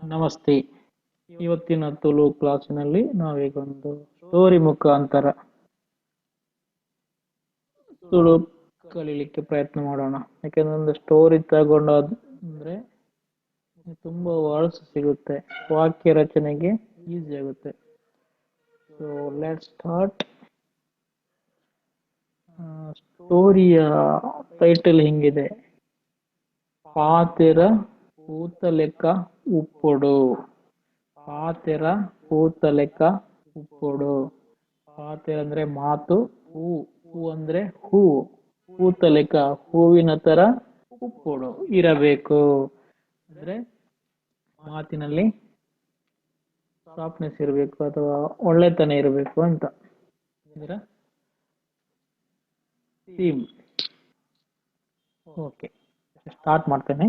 ನಮಸ್ತೆ. ಇವತ್ತಿನ ತುಳು ಕ್ಲಾಸಿನಲ್ಲಿ ನಾವೀಗ ಒಂದು ಸ್ಟೋರಿ ಮುಖಾಂತರ ತುಳು ಕಲೀಲಿಕ್ಕೆ ಪ್ರಯತ್ನ ಮಾಡೋಣ. ಯಾಕೆಂದ್ರೆ ಒಂದು ಸ್ಟೋರಿ ತಗೊಂಡ್ರೆ ತುಂಬಾ ವರ್ಡ್ಸ್ ಸಿಗುತ್ತೆ, ವಾಕ್ಯ ರಚನೆಗೆ ಈಸಿ ಆಗುತ್ತೆ. So let start. ಸ್ಟೋರಿಯ ಟೈಟಲ್ ಹಿಂಗಿದೆ: ಪಾತೆರ పూత లెక్క ఉప్పుడు. ಪಾತೆರ పూత లెక్క ಉಪ್ಪೊಡು. ಪಾತೆರ ಅಂದ್ರೆ ಮಾತು, ಹೂ ಅಂದ್ರೆ ಹೂವು, పూత లెక్క ಹೂವಿನ ತರ, ಉಪ್ಪೊಡು ಇರಬೇಕು ಅಂದ್ರೆ ಮಾತಿನಲ್ಲಿ ಸಾಫ್ಟ್ನೆಸ್ ಇರಬೇಕು ಅಥವಾ ಒಳ್ಳೆತನ ಇರಬೇಕು ಅಂತ. ಇದರ ಥೀಮ್. ಓಕೆ, ಸ್ಟಾರ್ಟ್ ಮಾಡ್ತೇನೆ.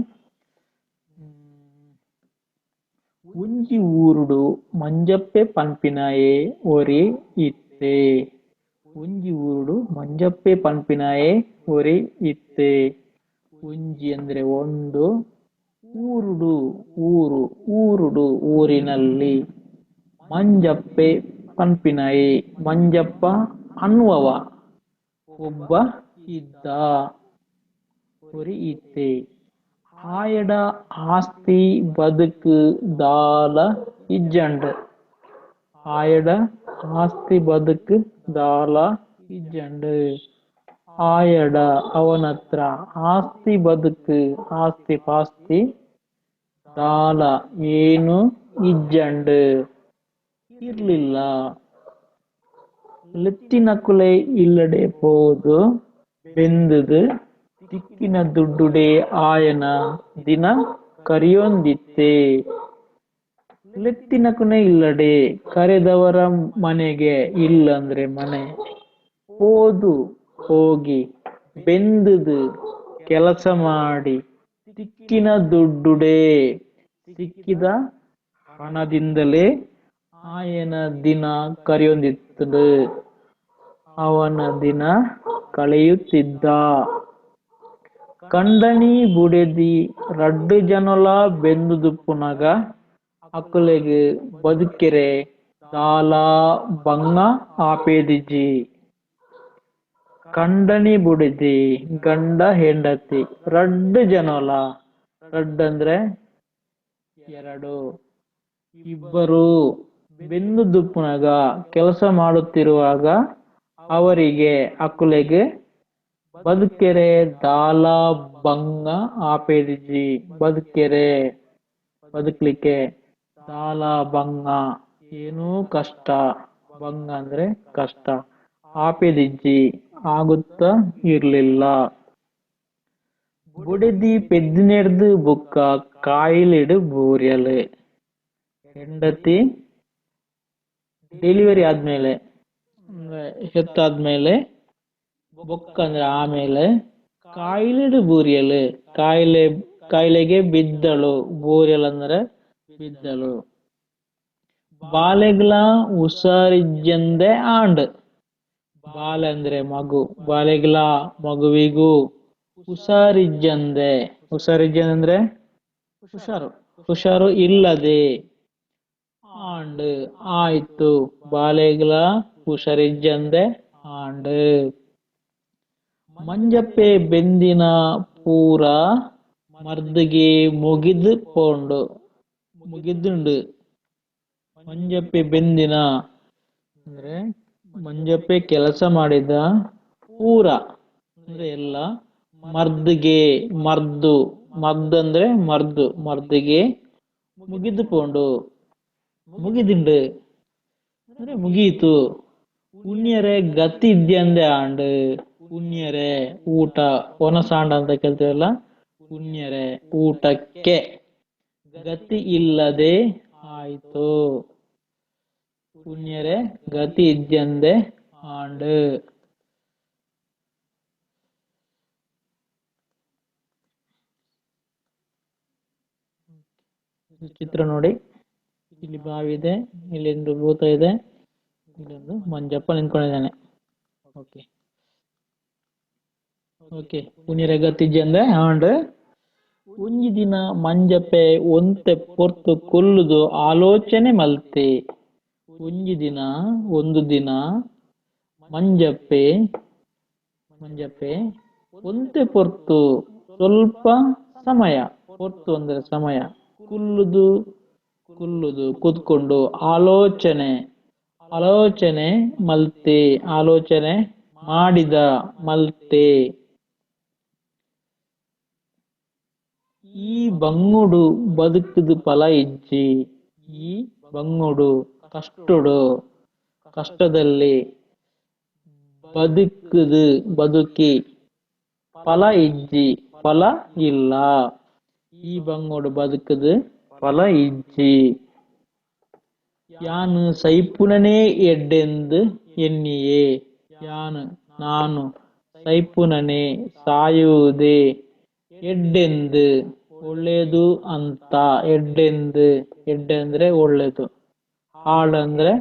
ಒಂಜಿ ಊರುಡು ಮಂಜಪ್ಪೆ ಪನ್ಪಿನಾಯೆ ಒರಿ ಇತ್ತೆ. ಒಂಜಿ ಊರುಡು ಮಂಜಪ್ಪೆ ಪನ್ಪಿನಾಯೆ ಒರಿ ಇತ್ತೆ. ಒಂಜಿ ಅಂದ್ರೆ ಒಂದು, ಊರುಡು ಊರು, ಊರುಡು ಊರಿನಲ್ಲಿ, ಮಂಜಪ್ಪೆ ಪನ್ಪಿನಾಯೆ ಮಂಜಪ್ಪ ಅನ್ನುವವ ಒಬ್ಬ ಇದ್ದ, ಒರಿ ಇತ್ತೆ. ಆಯಡ ಆಸ್ತಿ ಬದುಕು ದಾಲ ಇಜ್ಜಂಡ್. ಆಯಡ ಆಸ್ತಿ ಬದುಕು ದಾಲ ಇಜ್ಜಂಡ್. ಆಯಡ ಅವನತ್ರ, ಆಸ್ತಿ ಬದುಕು ಆಸ್ತಿ ಪಾಸ್ತಿ, ದಾಲ ಏನು, ಇಜ್ಜಂಡ್ ಇರ್ಲಿಲ್ಲ. ಲೆತ್ತಿನಕುಲೆ ಇಲ್ಲಡೆ ಪೋದು ಬೆಂದದು ತಿಕ್ಕಿನ ದುಡ್ಡುಡೆ ಆಯನ ದಿನ ಕರೆಯೊಂದಿತ್ತೆ. ಲೆತ್ತಿನಕುನೆ ಇಲ್ಲಡೆ ಕರೆದವರ ಮನೆಗೆ, ಇಲ್ಲ ಅಂದ್ರೆ ಮನೆ, ಹೋದು ಹೋಗಿ, ಬೆಂದದು ಕೆಲಸ ಮಾಡಿ, ತಿಕ್ಕಿನ ದುಡ್ಡುಡೆ ಸಿಕ್ಕಿದ ಹಣದಿಂದಲೇ ಆಯನ ದಿನ ಕರೆಯೊಂದಿತ್ತದು, ಅವನ ದಿನ ಕಳೆಯುತ್ತಿದ್ದ. ಕಂಡನಿ ಬುಡೆದಿ ರಡ್ಡು ಜನಲ ಬೆಂದುದುಪ್ಪುನಗ ಅಕುಲೆಗ್ ಬದುಕೆರೆ ದಾಲ ಬಂಗ ಆಪೇದಿಜಿ. ಕಂಡನಿ ಬುಡೆದಿ ಗಂಡ ಹೆಂಡತಿ, ರಡ್ಡು ಜನಲ, ರಡ್ಡು ಅಂದ್ರೆ ಎರಡು, ಇಬ್ಬರು, ಬೆಂದುದುಪ್ಪುನಗ ಕೆಲಸ ಮಾಡುತ್ತಿರುವಾಗ, ಅವರಿಗೆ ಅಕುಲೆಗ್ ಬದುಕೆರೆ ದಾಲ ಬಂಗ ಆಪೇದಿಜಿ. ಬದುಕೆರೆ ಬದುಕ್ಲಿಕ್ಕೆ, ದಾಲ ಬಂಗ ಏನೂ ಕಷ್ಟ, ಬಂಗ ಅಂದ್ರೆ ಕಷ್ಟ, ಆಪೇದಿಜ್ಜಿ ಆಗುತ್ತಾ ಇರ್ಲಿಲ್ಲ. ಬುಡೆದಿ ಪೆದ್ದಿನೆಡ್ದು ಬುಕ್ಕ ಕಾಯಿಲಿಡು ಬೂರ್ಯಲು. ಹೆಂಡತಿ ಡೆಲಿವರಿ ಆದ್ಮೇಲೆ ಅಂದ್ರೆ ಹೆತ್ತಾದ್ಮೇಲೆ, ಬೊಕ್ಕ ಅಂದ್ರೆ ಆಮೇಲೆ, ಕಾಯಿಲಿಡು ಬೂರಿಯಲು ಕಾಯಿಲೆಗೆ ಬಿದ್ದಳು, ಬೂರಿಯಲ್ ಅಂದ್ರೆ ಬಿದ್ದಳು. ಬಾಲೆಗ್ಲ ಹುಷಾರಿಜ್ಜಂದೆ ಆಂಡ್. ಬಾಲೆ ಅಂದ್ರೆ ಮಗು, ಬಾಲೆಗ್ಲ ಮಗುವಿಗೂ, ಹುಷಾರಿಜ್ಜಂದೆ, ಹುಷಾರಿಜ್ಜಂದೆ ಅಂದ್ರೆ ಹುಷಾರು, ಹುಷಾರು ಇಲ್ಲದೆ, ಆಂಡ್ ಆಯ್ತು, ಬಾಲೆಗ್ಲ ಹುಷಾರಿಜ್ಜಂದೆ ಆಂಡ್. ಮಂಜಪ್ಪೆ ಬೆಂದಿನ ಪೂರ ಮರ್ದಿಗೆ ಮುಗಿದು ಪೋಂಡು, ಮುಗಿದುಂಡು. ಮಂಜಪ್ಪೆ ಬೆಂದಿನ ಅಂದ್ರೆ ಮಂಜಪ್ಪೆ ಕೆಲಸ ಮಾಡಿದ, ಪೂರ ಅಂದ್ರೆ ಎಲ್ಲ, ಮರ್ದಿಗೆ ಮರ್ದು, ಮರ್ದು ಅಂದ್ರೆ ಮರ್ದು, ಮರ್ದಿಗೆ ಮುಗಿದು ಪೋಂಡು ಮುಗಿದುಂಡು ಅಂದ್ರೆ ಮುಗಿಯಿತು. ಉಣ್ಯರೆ ಗತಿ ಇದ್ಯಂದೆ ಆಂಡ್. ಉಣ್ಯರೆ ಊಟ, ಒನಸಾಂಡ ಅಂತ ಕೇಳ್ತೀವಲ್ಲ, ಉಣ್ಯರೆ ಊಟಕ್ಕೆ, ಗತಿ ಇಲ್ಲದೆ ಆಯ್ತು. ಉಣ್ಯರೆ ಗತಿ ಇದ್ಯಂದೆ ಆಂಡ್. ಚಿತ್ರ ನೋಡಿ, ಇಲ್ಲಿ ಬಾವಿ ಇದೆ, ಇಲ್ಲಿ ಒಂದು ಭೂತ ಇದೆ, ಇಲ್ಲೊಂದು ಮಂಜಪ್ಪ ನಿಂತ್ಕೊಂಡಿದ್ದಾನೆ. ಓಕೆ ಓಕೆ, ಉಣ್ಯರೆ ಗತಿ ಇದ್ಯಂದೆ ಆಂಡ್. ಒಂಜಿ ದಿನ ಮಂಜಪ್ಪೆ ಒಂತೆ ಪೊರ್ತು ಕೊಲ್ಲುದು ಆಲೋಚನೆ ಮಲ್ತೆ. ಒಂಜಿ ದಿನ ಒಂದು ದಿನ ಮಂಜಪ್ಪೆ ಮಂಜಪ್ಪೆ ಒಂತೆ ಪೊರ್ತು ಸ್ವಲ್ಪ ಸಮಯ, ಪೊರ್ತು ಅಂದ್ರೆ ಸಮಯ, ಕುಲ್ಲುದು ಕುಲ್ಲುದು ಕೂತ್ಕೊಂಡು, ಆಲೋಚನೆ ಆಲೋಚನೆ ಮಲ್ತೆ ಆಲೋಚನೆ ಮಾಡಿದ, ಮಲ್ತೆ. ಈ ಬಂಗುಡು ಬದುಕುದು ಫಲ ಇಜ್ಜಿ. ಈ ಬಂಗುಡು ಕಷ್ಟುಡು, ಕಷ್ಟದಲ್ಲಿ ಬದುಕುದು ಬದುಕಿ, ಫಲ ಇಜ್ಜಿ ಫಲ ಇಲ್ಲ. ಈ ಬಂಗುಡು ಬದುಕುದು ಫಲ ಇಜ್ಜಿ. ಯಾನು ಸೈಪುನನೇ ಎಡ್ಡೆಂದು ಎನ್ನಿಯೇ. ಯಾನು ನಾನು ಸೈಪುನನೇ ಸಾಯುವುದೇ, ಎಡ್ಡೆಂದು ಒಳ್ಳೇದು ಅಂತ, ಎಡ್ಡೆಂದು ಎಡ್ಡೆ ಅಂದ್ರೆ ಒಳ್ಳೇದು, ಹಾಳು ಅಂದ್ರೆ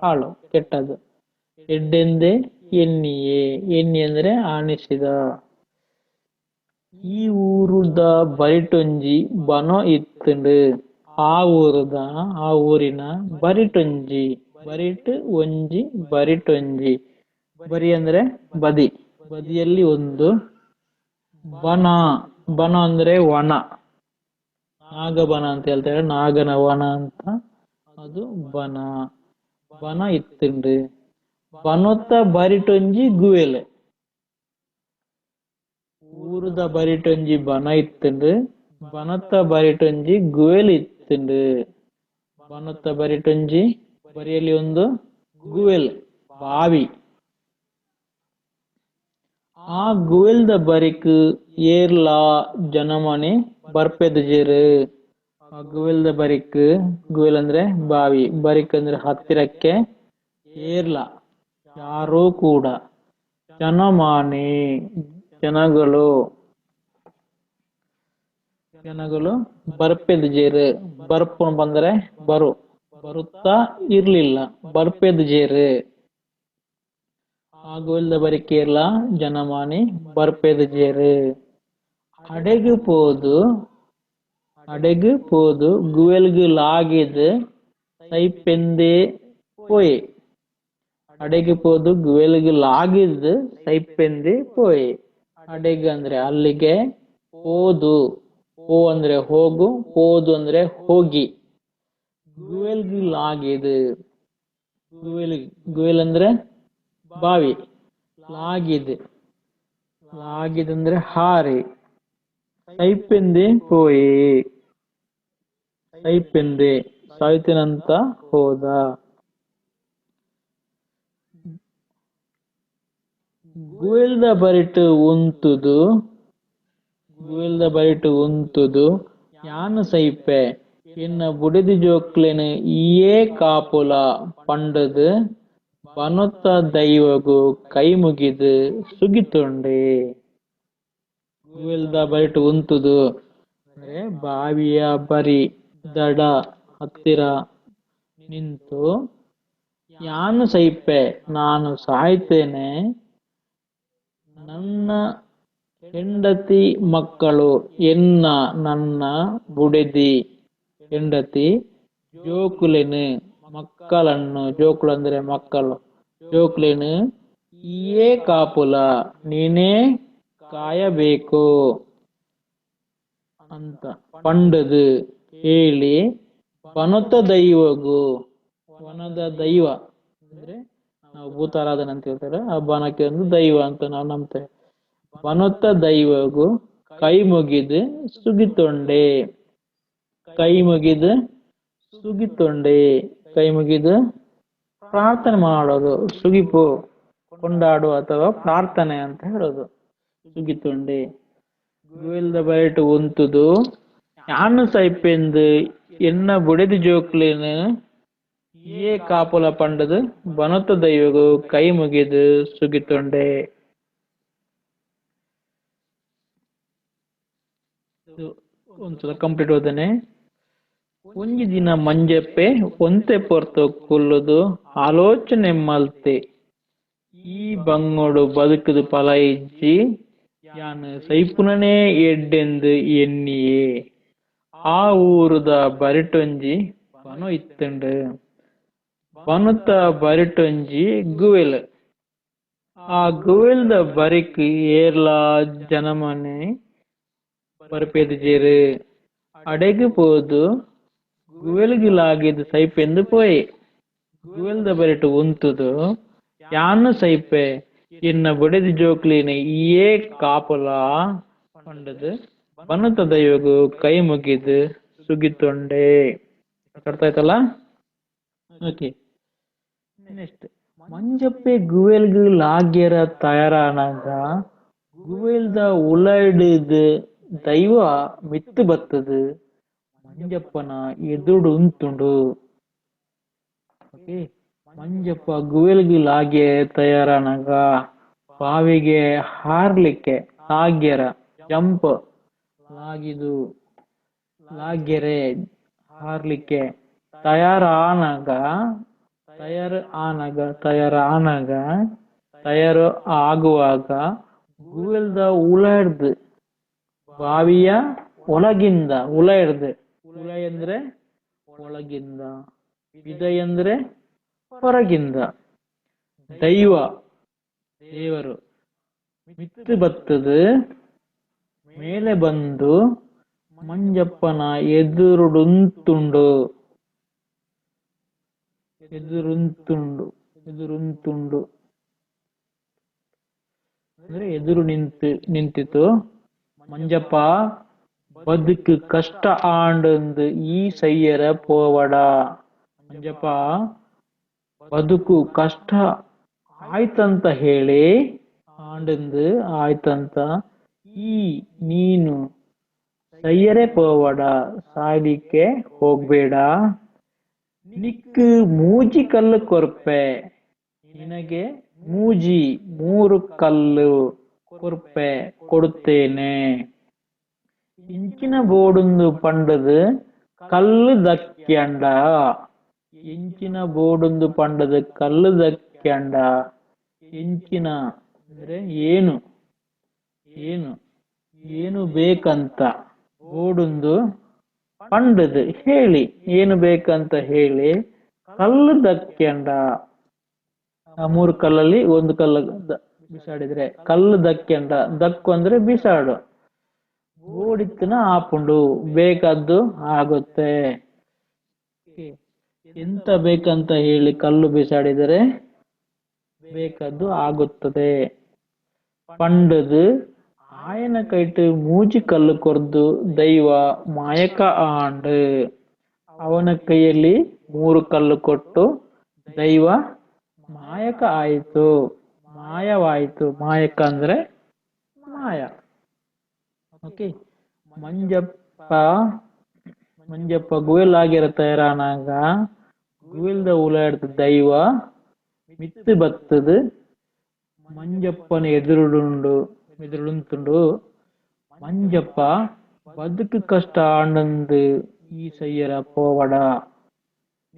ಹಾಳು ಕೆಟ್ಟದು. ಎಡ್ಡೆಂದೆ ಎನ್ನಿಯೇ, ಎಣ್ಣಿ ಅಂದ್ರೆ ಆಣಿಸಿದ. ಈ ಊರುದ ಬರಿಟೊಂಜಿ ಬನೋ ಇತ್ತುಂಡು. ಆ ಊರಿನ ಬರಿಟೊಂಜಿ, ಬರಿಟ್ ಒಂಜಿ ಬರಿಟೊಂಜಿ, ಬರಿ ಅಂದ್ರೆ ಬದಿ, ಬದಿಯಲ್ಲಿ ಒಂದು ಬನ. ಬನ ಅಂದ್ರೆ ವನ, ನಾಗಬನ ಅಂತ ಹೇಳ್ತಾರೆ, ನಾಗನ ವನ ಅಂತ, ಅದು ಬನ. ಬನ ಇತ್ತುಂಡು. ಬನೊತ್ತ ಬರಿಟೊಂಜಿ ಗುವೆಲ್. ಊರುದ ಬರಿಟೊಂಜಿ ಬನ ಇತ್ತುಂಡು, ಬನೊತ್ತ ಬರಿಟೊಂಜಿ ಗುವೆಲ್ ಇತ್ತುಂಡು. ಬನೊತ್ತ ಬರಿಟೊಂಜಿ, ಬರಿಯಲ್ಲಿ ಒಂದು ಗುವೆಲ್ ಬಾವಿ. ಆ ಗುವೆಲ್ದ ಬರಿಕ್ ಏರ್ಲ ಜನಮನೆ ಬರ್ಪೆದಜೇರು. ಆ ಗುವೆಲ್ದ ಬರಿಕ್, ಗುವೆಲ್ ಅಂದ್ರೆ ಬಾವಿ, ಬರಿಕ್ ಅಂದ್ರೆ ಹತ್ತಿರಕ್ಕೆ, ಏರ್ಲ ಯಾರೋ ಕೂಡ, ಜನಮಾನೆ ಜನಗಳು, ಜನಗಳು ಬರ್ಪೆದಜೇರು. ಬರ್ಪು ಬಂದ್ರೆ ಬರು, ಬರುತ್ತಾ ಇರ್ಲಿಲ್ಲ, ಬರ್ಪೆದಜೇರು. ஆகுவல்த பரிக்கேர்ல ஜனமானி பர்பெதுஜேரு. அடகு போது குவெல்கு லாகிது ಸೈಪೆಂದೆ ಪೋಯೆ. ಅಡೆಗೆ ಪೋದು ಗುವೆಲ್ಗೆ ಲಾಗಿದ್ದು ಸೈಪೆಂದೆ ಪೋಯೆ. ಅಡೆಗೆ ಅಂದ್ರೆ ಅಲ್ಲಿಗೆ, ಹೋದು ಪೋ ಅಂದ್ರೆ ಹೋಗು, ಪೋದು ಅಂದ್ರೆ ಹೋಗಿ. ಗುವೆಲ್ಗೆ ಲಾಗಿದು, ಗುವೆಲ್ ಅಂದ್ರೆ ಬಾವಿ, ಲಾಗಿದ್ ಲಾಗಿದ್ ಅಂದ್ರೆ ಹಾರಿ. ಸೈಪೆಂದೆ ಪೋಯೆ, ಸೈಪೆಂದೆ ಸಾಯ್ತಿನಂತ ಹೋದ. ಗುವೆಲ್ದ ಬರಿಟ್ ಉಂತುದು, ಗುವೆಲ್ದ ಬರಿಟ್ ಉಂತುದು ಯಾನು ಸೈಪೆ ಎನ್ನ ಬುಡಿದು ಜೋಕ್ಲೆನು ಈಯೇ ಕಾಪುಲ ಪಂಡದು ಬನೊತ್ತ ದೈವಗು ಕೈ ಮುಗಿದು ಸುಗಿತೊಂಡೆ. ಗುವೆಲ್ದ ಬರಿಟ್ ಉಂತುದು ಅಂದ್ರೆ ಬಾವಿಯ ಬರಿ ದಡ ಹತ್ತಿರ ನಿಂತು, ಯಾನು ಸೈಪೆ ನಾನು ಸಾಯ್ತೇನೆ, ನನ್ನ ಹೆಂಡತಿ ಮಕ್ಕಳು, ಎನ್ನ ನನ್ನ ಬುಡೆದಿ ಹೆಂಡತಿ, ಜೋಕುಲೆನು ಮಕ್ಕಳನ್ನು, ಜೋಕುಲು ಅಂದ್ರೆ ಮಕ್ಕಳು, ಜೋಕುಲೆನು ಈಯೇ ಕಾಪುಲ ನೀನೇ ಕಾಯಬೇಕು ಅಂತ ಪಂಡದು ಹೇಳಿ, ಬನೊತ್ತ ದೈವಗು ವನದ ದೈವ ಅಂದ್ರೆ ನಾವು ಭೂತಾರಾಧನೆ ಅಂತ ಹೇಳ್ತಾರೆ, ಆ ಬನಕ್ಕೆ ಒಂದು ದೈವ ಅಂತ ನಾವು ನಂಬ್ತೇವೆ. ಬನೊತ್ತ ದೈವಗು ಕೈ ಮುಗಿದು ಸುಗಿತೊಂಡೆ. ಕೈ ಮುಗಿದು ಸುಗಿತೊಂಡೆ, ಕೈ ಮುಗಿದು ಪ್ರಾರ್ಥನೆ ಮಾಡೋದು, ಸುಗಿಪು ಕೊಂಡಾಡು ಅಥವಾ ಪ್ರಾರ್ಥನೆ ಅಂತ ಹೇಳೋದು, ಸುಗಿತೊಂಡೆ. ಗುವೆಲ್ದ ಬರಿಟ್ ಉಂತುದು ಯಾನು ಸೈಪೆಂದು ಎನ್ನ ಬುಡೆದು ಜೋಕ್ಲೇನು ಈಯೇ ಕಾಪುಲ ಪಂಡದು ಬನೊತ್ತ ದೈವಗು ಕೈ ಮುಗಿದು ಸುಗಿತೊಂಡೆ. ಒಂದ್ಸಲ ಕಂಪ್ಲೀಟ್ ಓದನೆ. ಒಂಜಿ ದಿನ ಮಂಜಪ್ಪೆ ಒಂತೆ ಪೊರ್ತು ಕುಲ್ಲುದು ಆಲೋಚನೆ ಮಲ್ತೆ. ಈ ಬಂಗೋಡು ಬದುಕುದು ಫಲ ಇಜ್ಜಿ. ಯಾನ್ ಸೈಪುನನೇ ಎಡ್ಡೆಂದು ಎನ್ನಿಯೇ ಆ ಊರುದ ಬರಿಟೊಂಜಿ ಬನು ಇತ್ತುಂಡು ಬನುತ ಬರಿಟೊಂಜಿ ಗುವೆಲ್ ಆ ಗುವೆಲ್ದ ಬರಿಕ್ ಏರ್ಲಾ ಜನಮನೆ ಬರ್ಪೆದು ಜೇರು ಅಡೆಗ್ ಪೋದು ಗುವೆಲ್ಗಿಲಾಗಿದ್ ಸೈಪೆಂದು ಪೋಯೆ ಗುವೆಲ್ದ ಬರಿಟ್ ಉಂತುದು ಯಾನು ಸೈಪೆ ಇನ್ನ ಬುಡೆದು ಜೋಕ್ಲಿನ ಏ ಕಾಪುಲ ಪಂಡದು ಬನುತ ದೈವಗು ಕೈ ಮುಗಿದು ಸುಗಿತೊಂಡೆ. ಅರ್ಥ ಆಯ್ತಲ್ಲ? ಓಕೆ, ನೆಕ್ಸ್ಟ್ ಮಂಜಪ್ಪೆ ಗುವೆಲ್ಗ್ ಲಾಗ್ಯರ ತಯಾರಾನಾಗ ಗುವೆಲ್ದ ಉಲೈಡಿದ್ ದೈವ ಮಿತ್ತು ಬತ್ತದು ಮಂಜಪ್ಪನ ಎದುಡು ಉಂತುಂಡು. ಓಕೆ, ಮಂಜಪ್ಪ ಗುವೆಲ್ಗ್ ಲಾಗ್ಯ ತಯಾರಾನಾಗ ಬಾವಿಗೆ ಹಾರ್ಲಿಕ್ಕೆ ಲಾಗ್ಯರ ಜಂಪ್ ಲಾಗಿದು ಲಾಗ್ಯರೆ ಹಾರ್ಲಿಕ್ಕೆ ತಯಾರಾನಾಗ ತಯಾರು ಆಗುವಾಗ ಗುವೆಲ್ದ ಉಲಾಡ್ದು ಬಾವಿಯ ಒಳಗಿಂದ ಉಲಾಡ್ದು ಉಲೈ ಅಂದ್ರೆ ಒಳಗಿಂದ, ವಿದಯ್ ಅಂದ್ರೆ ಹೊರಗಿಂದ, ದೇವರು ಮಿತ್ತು ಬತ್ತದು ಮೇಲೆ ಬಂದು ಮಂಜಪ್ಪನ ಎದುರುಂತುಂಡು ಅಂದ್ರೆ ಎದುರು ನಿಂತಿತು. ಮಂಜಪ್ಪ ಬದುಕು ಕಷ್ಟ ಆಂಡು ಈ ಸೈಯರ ಪೋವಡ. ಮಂಜಪ್ಪ ಬದುಕು ಕಷ್ಟ ಆಯ್ತಂತ ಹೇಳಿ ಆಂಡು ಆಯ್ತಂತ ಈ ನೀನು ಸೈಯರೇ ಪೋವಡ, ಸಾಯ್ಲಿಕ್ಕೆ ಹೋಗ್ಬೇಡ. ನಿಕ್ಕು ಮೂಜಿ ಕಲ್ಲು ಕೊರ್ಪೆ, ನಿನಗೆ ಮೂಜಿ 3 ಕಲ್ಲು ಕೊರ್ಪೆ ಕೊಡುತ್ತೇನೆ. ಇಂಚಿನ ಬೋಡುಂದು ಪಂಡದು ಕಲ್ಲು ದಕ್ಕ್ಯಂಡ, ಇಂಚಿನ ಬೋಡುಂದು ಪಂಡದು ಕಲ್ಲು ದಕ್ಕ್ಯಂಡ. ಇಂಚಿನ ಅಂದ್ರೆ ಏನು ಏನು ಬೇಕಂತ, ಬೋಡುಂದು ಪಂಡದು ಹೇಳಿ ಏನು ಬೇಕಂತ ಹೇಳಿ ಕಲ್ಲು ದಕ್ಕ್ಯಂಡ. ಆ 3 ಕಲ್ಲಲ್ಲಿ 1 ಕಲ್ಲು ಬಿಸಾಡಿದ್ರೆ ಕಲ್ಲು ದಕ್ಕ್ಯಂಡ. ದಕ್ಕು ಅಂದ್ರೆ ಬಿಸಾಡು. ಬೋಡಿತ್ತಿನ ಆಪುಂಡು, ಬೇಕಾದ್ದು ಆಗುತ್ತೆ. ಎಂತ ಬೇಕಂತ ಹೇಳಿ ಕಲ್ಲು ಬಿಸಾಡಿದರೆ ಬೇಕಾದ್ದು ಆಗುತ್ತದೆ. ಪಂಡದು ಆಯನ ಕೈಟ್ ಮೂಜಿ ಕಲ್ಲು ಕೊರ್ದು ದೈವ ಮಾಯಕ ಆಂಡು. ಅವನ ಕೈಯಲ್ಲಿ 3 ಕಲ್ಲು ಕೊಟ್ಟು ದೈವ ಮಾಯಕ ಆಯಿತು, ಮಾಯವಾಯಿತು. ಮಾಯಕ ಅಂದ್ರೆ ಮಾಯ. ಓಕೆ, ಮಂಜಪ್ಪ ಗುವೆಲ್ ಆಗಿರ ತಯಾರಾನಾಗ ಗುವೆಲ್ದ ಉಲಾಡ್ದ ದೈವ ಮಿತ್ತು ಬತ್ತದು ಮಂಜಪ್ಪನ ಎದುರುಂತುಂಡು. ಮಂಜಪ್ಪ ಬದುಕು ಕಷ್ಟ ಆಂಡು ಈ ಸೈಯರ ಪೋವಡ.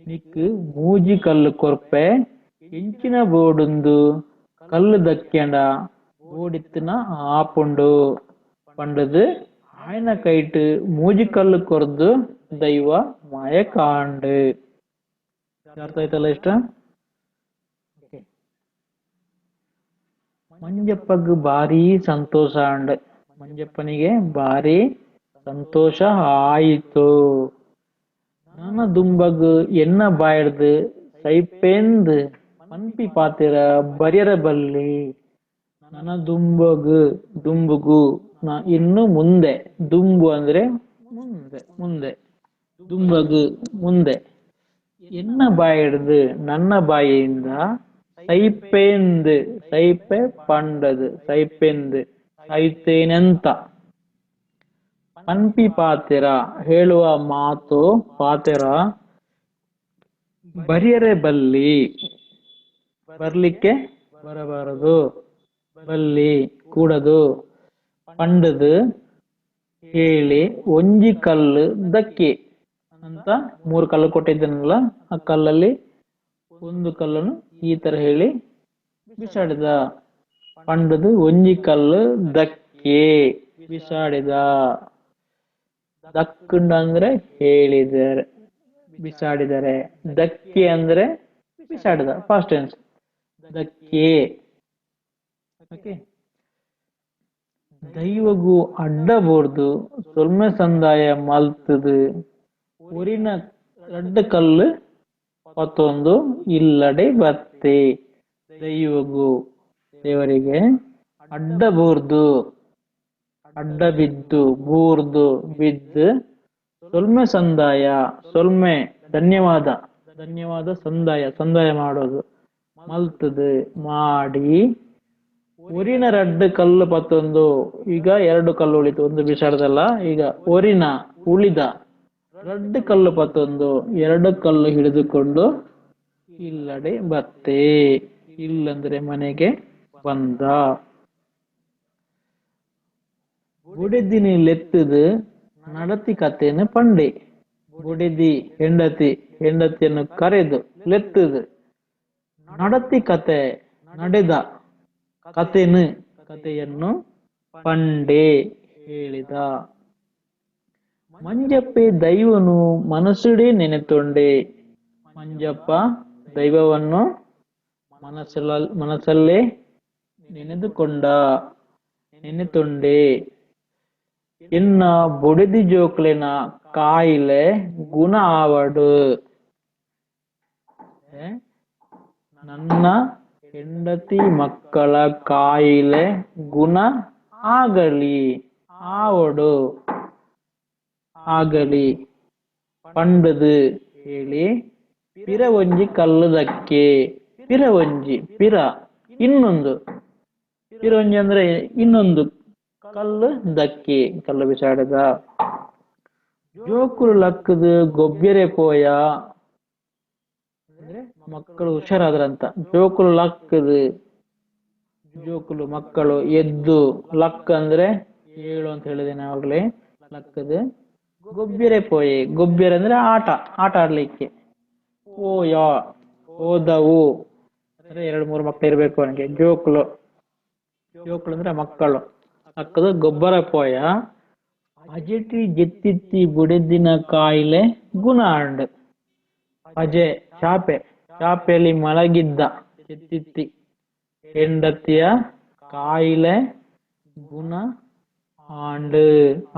ನಿಕ್ಕು ಮೂಜಿ ಕಲ್ಲು ಕೊರ್ಪೆ, ಎಂಚಿನ ಬೋಡುಂದು ಕಲ್ಲು ದಕ್ಕ್ಯಂಡ. ಬೋಡಿತ್ತಿನ ಆಪುಂಡು, ಪಂಡದು ಆಯನ ಕೈಟ್ ಮೂಜಿ ಕಲ್ಲು ಕೊರ್ದು ದೈವ ಮಾಯಕ ಆಂಡು. ಅರ್ಥ ಆಯ್ತಲ್ಲ ಇಷ್ಟ? ಮಂಜಪ್ಪಗ್ ಭಾರಿ ಸಂತೋಷ ಆಂಡ್. ಮಂಜಪ್ಪನಿಗೆ ಭಾರಿ ಸಂತೋಷ ಆಯಿತು. ನನ್ನ ದುಂಬಗ್ ಎನ್ನ ಬಾಯ್ಡ್ದು ಸೈಪೆಂದ್ ಪನ್ಪಿ ಪಾತಿರ ಬರಿಯರ ಬಲ್ಲಿ. ನನ್ನ ದುಂಬುಗು ಇನ್ನು ಮುಂದೆ, ದುಂಬು ಅಂದ್ರೆ ಮುಂದೆ, ದುಂಬಗು ಮುಂದೆ, ಎನ್ನ ಬಾಯ್ಡ್ದು ನನ್ನ ಬಾಯಿಯಿಂದ ಸೈಪೆಂದ್, ಸೈಪೆ ಪಂಡದು, ಸೈಪೆಂದ್ ಸಾಯ್ತೇನೆಂತ. ಪನ್ಪಿ ಪಾತಿರ ಹೇಳುವ ಮಾತು, ಪಾತಿರ ಬರಿಯರೆ ಬಲ್ಲಿ, ಬರ್ಲಿಕ್ಕೆ ಬರಬಾರದು, ಬಲ್ಲಿ ಕೂಡದು. ಪಂಡದು ಹೇಳಿ ಒಂಜಿ ಕಲ್ಲು ದಕ್ಕಿ ಅಂತ 3 ಕಲ್ಲು ಕೊಟ್ಟಿದ್ದನಲ್ಲ, ಆ ಕಲ್ಲಲ್ಲಿ 1 ಕಲ್ಲನ್ನು ಈ ತರ ಹೇಳಿ ಬಿಸಾಡಿದ. ಪಂಡದು ಒಂಜಿ ಕಲ್ಲು ದಕ್ಕಿ. ದಕ್ಕೆ ಬಿಸಾಡಿದ. ದಕ್ಕುಂಡ ಅಂದ್ರೆ ಹೇಳಿದರೆ, ಬಿಸಾಡಿದರೆ. ದಕ್ಕೆ ಅಂದ್ರೆ ಬಿಸಾಡಿದ, ಫಾಸ್ಟ್ ಟೆನ್ಸ್. ದಕ್ಕೆ. ಓಕೆ. ದೈವಗೂ ಅಡ್ಡ ಬೋರ್ದು ಸೊಲ್ಮೆ ಸಂದಾಯ ಮಲ್ತದು ಒರಿನ ರಡ್ಡ ಕಲ್ಲು ಪತ್ತೊಂದು ಇಲ್ಲಡೆ ಬತ್ತೆ. ದೈವಗೂ ದೇವರಿಗೆ ಅಡ್ಡ ಬೋರ್ದು ಅಡ್ಡ ಬಿದ್ದು, ಬೂರ್ದು ಬಿದ್ದು, ಸೊಲ್ಮೆ ಸಂದಾಯ ಸೊಲ್ಮೆ ಧನ್ಯವಾದ, ಧನ್ಯವಾದ ಸಂದಾಯ ಸಂದಾಯ ಮಾಡೋದು, ಮಲ್ತದು ಮಾಡಿ, ಒರಿನ ರಡ್ಡ ಕಲ್ಲು ಪತ್ತೊಂದು, ಈಗ ಎರಡು ಕಲ್ಲು ಉಳಿತು, ಒಂದು ಬಿಸಾಡದಲ್ಲ, ಈಗ ಒರಿನ ಉಳಿದ ರಡ್ಡ ಕಲ್ಲು ಪತ್ತೊಂದು ಎರಡು ಕಲ್ಲು ಹಿಡಿದುಕೊಂಡು ಇಲ್ಲಡೆ ಬತ್ತೆ. ಇಲ್ಲಂದ್ರೆ ಮನೆಗೆ ಬಂದ. ಬುಡೆದಿನಿ ಲೆತ್ತದು ನಡತಿ ಕಥೆಯನ್ನು ಪಂಡೆ. ಬುಡೆದಿ ಹೆಂಡತಿ, ಹೆಂಡತಿಯನ್ನು ಕರೆದು ಲೆತ್ತದು ನಡತಿ ಕತೆ ನಡೆದ, ಕಥೆನು ಕಥೆಯನ್ನು ಪಂಡೆ ಹೇಳಿದ. ಮಂಜಪ್ಪೆ ದೈವನು ಮನಸ್ಸುಡೇ ನೆನೆತೊಂಡೆ. ಮಂಜಪ್ಪ ದೈವವನ್ನು ಮನಸ್ಸಲ್ಲೇ ನೆನೆದುಕೊಂಡ, ನೆನೆತೊಂಡೆ. ಎನ್ನ ಬೊಡೆದಿ ಜೋಕ್ಲೆನ ಕಾಯಿಲೆ ಗುಣ ಆವಡು. ನನ್ನ ಹೆಂಡತಿ ಮಕ್ಕಳ ಕಾಯಿಲೆ ಗುಣ ಆಗಲಿ, ಆವಡು ಆಗಲಿ, ಪಂಡದು ಹೇಳಿ. ಪಿರ ಒಂಜಿ ಕಲ್ಲುದಕ್ಕೆ. ಪಿರ ಒಂಜಿ, ಪಿರ ಇನ್ನೊಂದು, ಪಿರ ಒಂಜಿ ಅಂದ್ರೆ ಇನ್ನೊಂದು ಕಲ್ಲು ದಕ್ಕೆ, ಕಲ್ಲು ಬಿಸಾಡಿದ. ಜೋಕುಲು ಲಕ್ಕದು ಗೊಬ್ಬೆರೆ ಪೋಯ ಅಂದ್ರೆ ಮಕ್ಕಳು ಹುಷಾರಾದ್ರಂತ. ಜೋಕುಲು ಲಕ್ಕದು, ಜೋಕುಲು ಮಕ್ಕಳು ಎದ್ದು, ಲಕ್ ಅಂದ್ರೆ ಏಳು ಅಂತ ಹೇಳಿದ್ದೇನೆ ಆವಾಗಲೇ. ಲಕ್ಕದು ಗೊಬ್ಬೆರೆ ಪೋಯೆ, ಗೊಬ್ಬೆರೆ ಅಂದ್ರೆ ಆಟ, ಆಟ ಆಡ್ಲಿಕ್ಕೆ. ಓಯ ಓದವು ಅಂದ್ರೆ ಎರಡು ಮೂರು ಮಕ್ಕಳು ಇರ್ಬೇಕು ಅವನಿಗೆ. ಜೋಕುಲು, ಜೋಕುಲು ಅಂದ್ರೆ ಮಕ್ಕಳು. ಲಕ್ಕದು ಗೊಬ್ಬರ ಪೋಯ. ಅಜೆಟಿ ಜೆತ್ತಿತ್ತಿ ಬುಡೆದಿನ ಕಾಯಿಲೆ ಗುಣ ಅಂಡ್. ಅಜೆ ಚಾಪೆ, ಚಾಪೆಯಲ್ಲಿ ಮಲಗಿದ್ದ ಜೆತ್ತಿತ್ತಿ ಹೆಂಡತಿಯ ಕಾಯಿಲೆ ಗುಣ ಆಂಡ್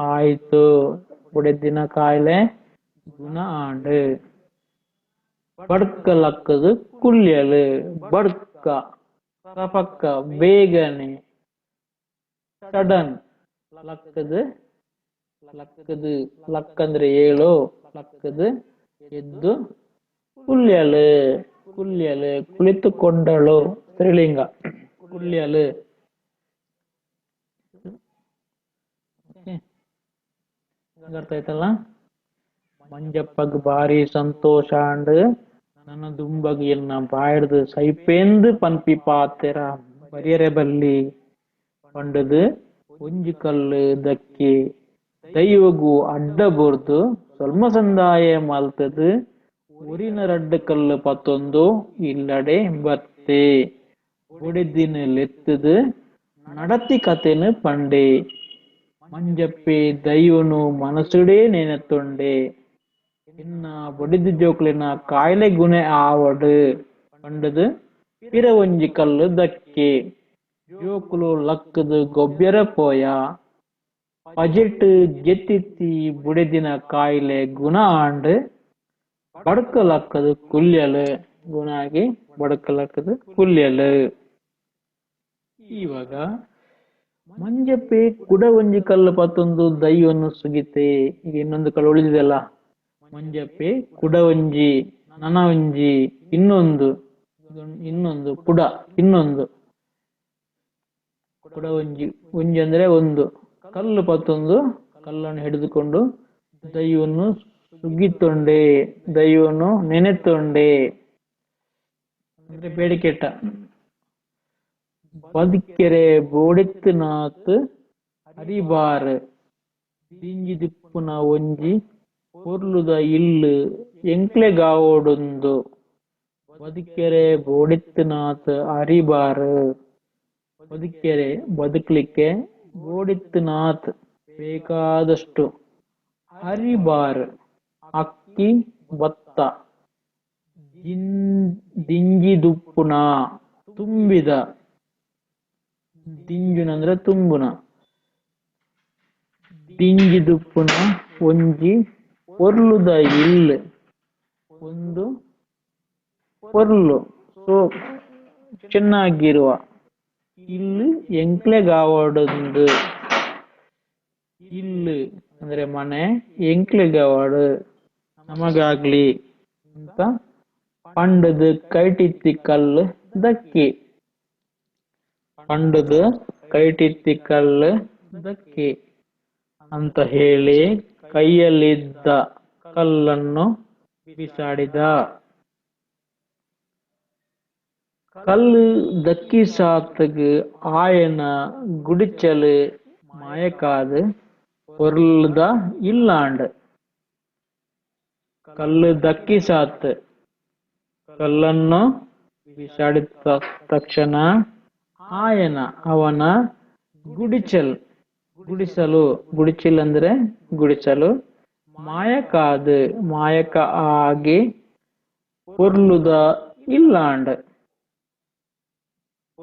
ಆಯ್ತು. ಬುಡೆದಿನ ಕಾಯಿಲೆ ಗುಣ ಆಂಡ್. ಬಡ್ಕ ಲಕ್ಕದು ಕುಲ್ಯಲು. ಬಡ್ಕ ಸಪಕ್ಕ ಬೇಗನೆ, ಸಡನ್. ಲಕ್ಕದು ಲಕ್ಕದು ಲಕ್ ಅಂದ್ರೆ ಏಳು, ಲಕ್ಕದು ಎದ್ದು, ಕುಲ್ಯಲು ಕುಲ್ಯಲು ಕುಳಿತುಕೊಂಡಳು ಸ್ತ್ರೀಲಿಂಗ, ಕುಲ್ಯಲು. ಅರ್ಥ ಆಯ್ತಲ್ಲ. ಮಂಜಪ್ಪಗ್ ಭಾರಿ ಸಂತೋಷ ಅಂಡ್ ನನ್ನ ದುಂಬಗ್ ಎನ್ನ ಬಾಯ್ಡ್ದು ಸೈಪೇಂದು ಪನ್ಪಿ ಪಾತೆರ ಬರಿಯರೆ ಬಲ್ಲಿ. ಪಂಡದು ಒಂಜಿ ಕಲ್ಲು ದಕ್ಕೆ ದೈವಗೂ ಅಡ್ಡ ಬೋರ್ದು ಸೊಲ್ಮ ಸಂದಾಯ ಮಲ್ತದು ಒರಿನ ರಡ್ಡ ಕಲ್ಲು ಪತ್ತೊಂದು ಇಲ್ಲಡೆ ಬತ್ತೆ. ಬುಡೆದಿನ ಲೆತ್ತದು ನಡತಿ ಕಥೆನು ಪಂಡೆ. ಮಂಜಪ್ಪೆ ದೈವನು ಮನಸ್ಸುಡೇ ನೆನೆತೊಂಡೆ. ಇನ್ನ ಬೊಡಿದು ಜೋಕ್ಲಿನ ಕಾಯಿಲೆ ಗುಣೆ ಆವಡು. ಪಂಡದು ಪಿರ ಒಂಜಿ ಕಲ್ಲು ದಕ್ಕೆ. ಜೋಕುಲು ಲಕ್ಕದು ಗೊಬ್ಬೆರ ಪೋಯ. ಪಜೆಟ್ ಜೆತ್ತಿತ್ತಿ ಬುಡೆದಿನ ಕಾಯಿಲೆ ಗುಣ ಆಂಡ್. ಬಡ್ಕ ಲಕ್ಕದು ಕುಲ್ಯಲು, ಗುಣ ಆಗಿ ಬಡ್ಕ ಲಕ್ಕದು ಕುಲ್ಯಲು. ಇವಾಗ ಮಂಜಪ್ಪೆ ಕುಡ ಒಂಜಿ ಕಲ್ಲು ಪತ್ತೊಂದು ದೈವನು ಸುಗಿತೆ. ಈಗ ಇನ್ನೊಂದು ಕಲ್ಲು ಉಳಿದಿದೆಲ್ಲ. ಮಂಜಪ್ಪೆ ಕುಡ ಒಂಜಿ, ನನ ಒಂಜಿ, ಇನ್ನೊಂದು, ಇನ್ನೊಂದು ಕುಡ, ಇನ್ನೊಂದು ಕುಡ ಒಂಜಿ. ಒಂಜಿ ಅಂದ್ರೆ ಒಂದು ಕಲ್ಲು ಪತ್ತೊಂದು, ಕಲ್ಲನ್ನು ಹಿಡಿದುಕೊಂಡು ದೈವನು ಸುಗ್ಗಿತೊಂಡೆ, ದೈವನು ನೆನೆತೊಂಡೆ ಅಂದ್ರೆ ಬೇಡಿಕೆಟ್ಟ. ಬದುಕೆರೆ ಬೋಡೆತ್ತುನಾತ್ ಅರಿಬಾರ್. ದಿಂಜಿ ದಿಪ್ಪುನ ಒಂಜಿ ಪೊರ್ಲುದ ಇಲ್ಲು ಎಂಕ್ಲೆಗಾವೊಡೊಂದು. ಬದುಕೆರೆ ಬೋಡೆತ್ತುನಾತ್ ಅರಿಬಾರ್. ಬದುಕೆರೆ ಬದುಕಲಿಕ್ಕೆ, ಬೋಡಿತ್ತನಾಥ್ ಬೇಕಾದಷ್ಟು, ಹರಿಬಾರ್ ಅಕ್ಕಿ ಭತ್ತ, ದಿಂಜಿದುಪ್ಪುನ ತುಂಬಿದ, ದಿಂಜುನ ಅಂದ್ರೆ ತುಂಬುನ, ದಿಂಜಿದುಪ್ಪುನ ಒಂಜಿ ಪೊರ್ಲುದ ಇಲ್ಲು ಒಂದು ಪೊರ್ಲು, ಸೊ ಚೆನ್ನಾಗಿರುವ ಇಲ್ಲು ಎಂಕ್ಲೆಗಾವಡೊಂದು, ಇಲ್ಲು ಅಂದ್ರೆ ಮನೆ, ಎಂಕ್ಲೆಗಾವಡು ನಮಗಾಗ್ಲಿ ಅಂತ. ಪಂಡದು ಕೈಟಿತ್ತಿ ಕಲ್ಲು ದಕ್ಕಿ, ಪಂಡದು ಕೈಟಿತ್ತಿ ಕಲ್ಲು ದಕ್ಕಿ ಅಂತ ಹೇಳಿ ಕೈಯಲ್ಲಿದ್ದ ಕಲ್ಲನ್ನು ಬಿಸಾಡಿದ. கல்லு தக்கி சாத்துக்கு ஆயன குடிச்சலு மயக்காது பொருள்தா ಇಲ್ಲಾಂಡ್. ಕಲ್ಲು ದಕ್ಕಿ ಸಾತ್, ಕಲ್ಲನ್ನು ಬಿಸಾಡಿದ ತಕ್ಷಣ ಆಯನ ಅವನ ಗುಡಿಚಲ್, ಗುಡಿಸಲು, ಗುಡಿಚಿಲ್ ಅಂದ್ರೆ ಗುಡಿಸಲು, ಮಾಯಕಾದು ಮಾಯಕ ಆಗಿ, ಪೊರ್ಲುದ ಇಲ್ಲಾಂಡ್.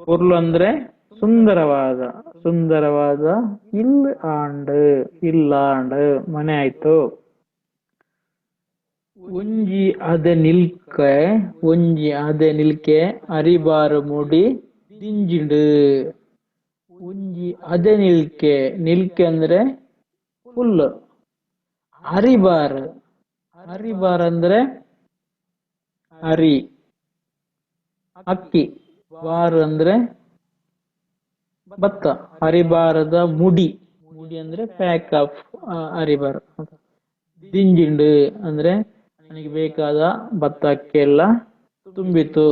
ಪೊರ್ಲು ಅಂದ್ರೆ ಸುಂದರವಾದ, ಸುಂದರವಾದ ಇಲ್ ಆಂಡ್ ಇಲ್ಲಾಂಡ್ ಮನೆ ಆಯ್ತು. ಒಂಜಿ ಅದೆ ನಿಲ್ಕೆ, ಒಂಜಿ ಅದೆ ನಿಲ್ಕೆ ಅರಿಬಾರು ಮುಡಿ ದಿಂಜಿಂಡು. ಒಂಜಿ ಅದೆ ನಿಲ್ಕೆ, ನಿಲ್ಕೆ ಅಂದ್ರೆ ಹುಲ್ಲು, ಹರಿಬಾರ್, ಹರಿಬಾರ್ ಅಂದ್ರೆ ಅರಿ ಅಕ್ಕಿ, ಬಾರ್ ಅಂದ್ರೆ ಭತ್ತ, ಹರಿಬಾರದ ಮುಡಿ, ಮುಡಿ ಅಂದ್ರೆ ಪ್ಯಾಕ್ ಆಫ್ ಹರಿಬಾರ್. ದಿಂಜಿಂಡು ಅಂದ್ರೆ ನನಗೆ ಬೇಕಾದ ಭತ್ತ ಅಕ್ಕಿ ಎಲ್ಲ ತುಂಬಿತು.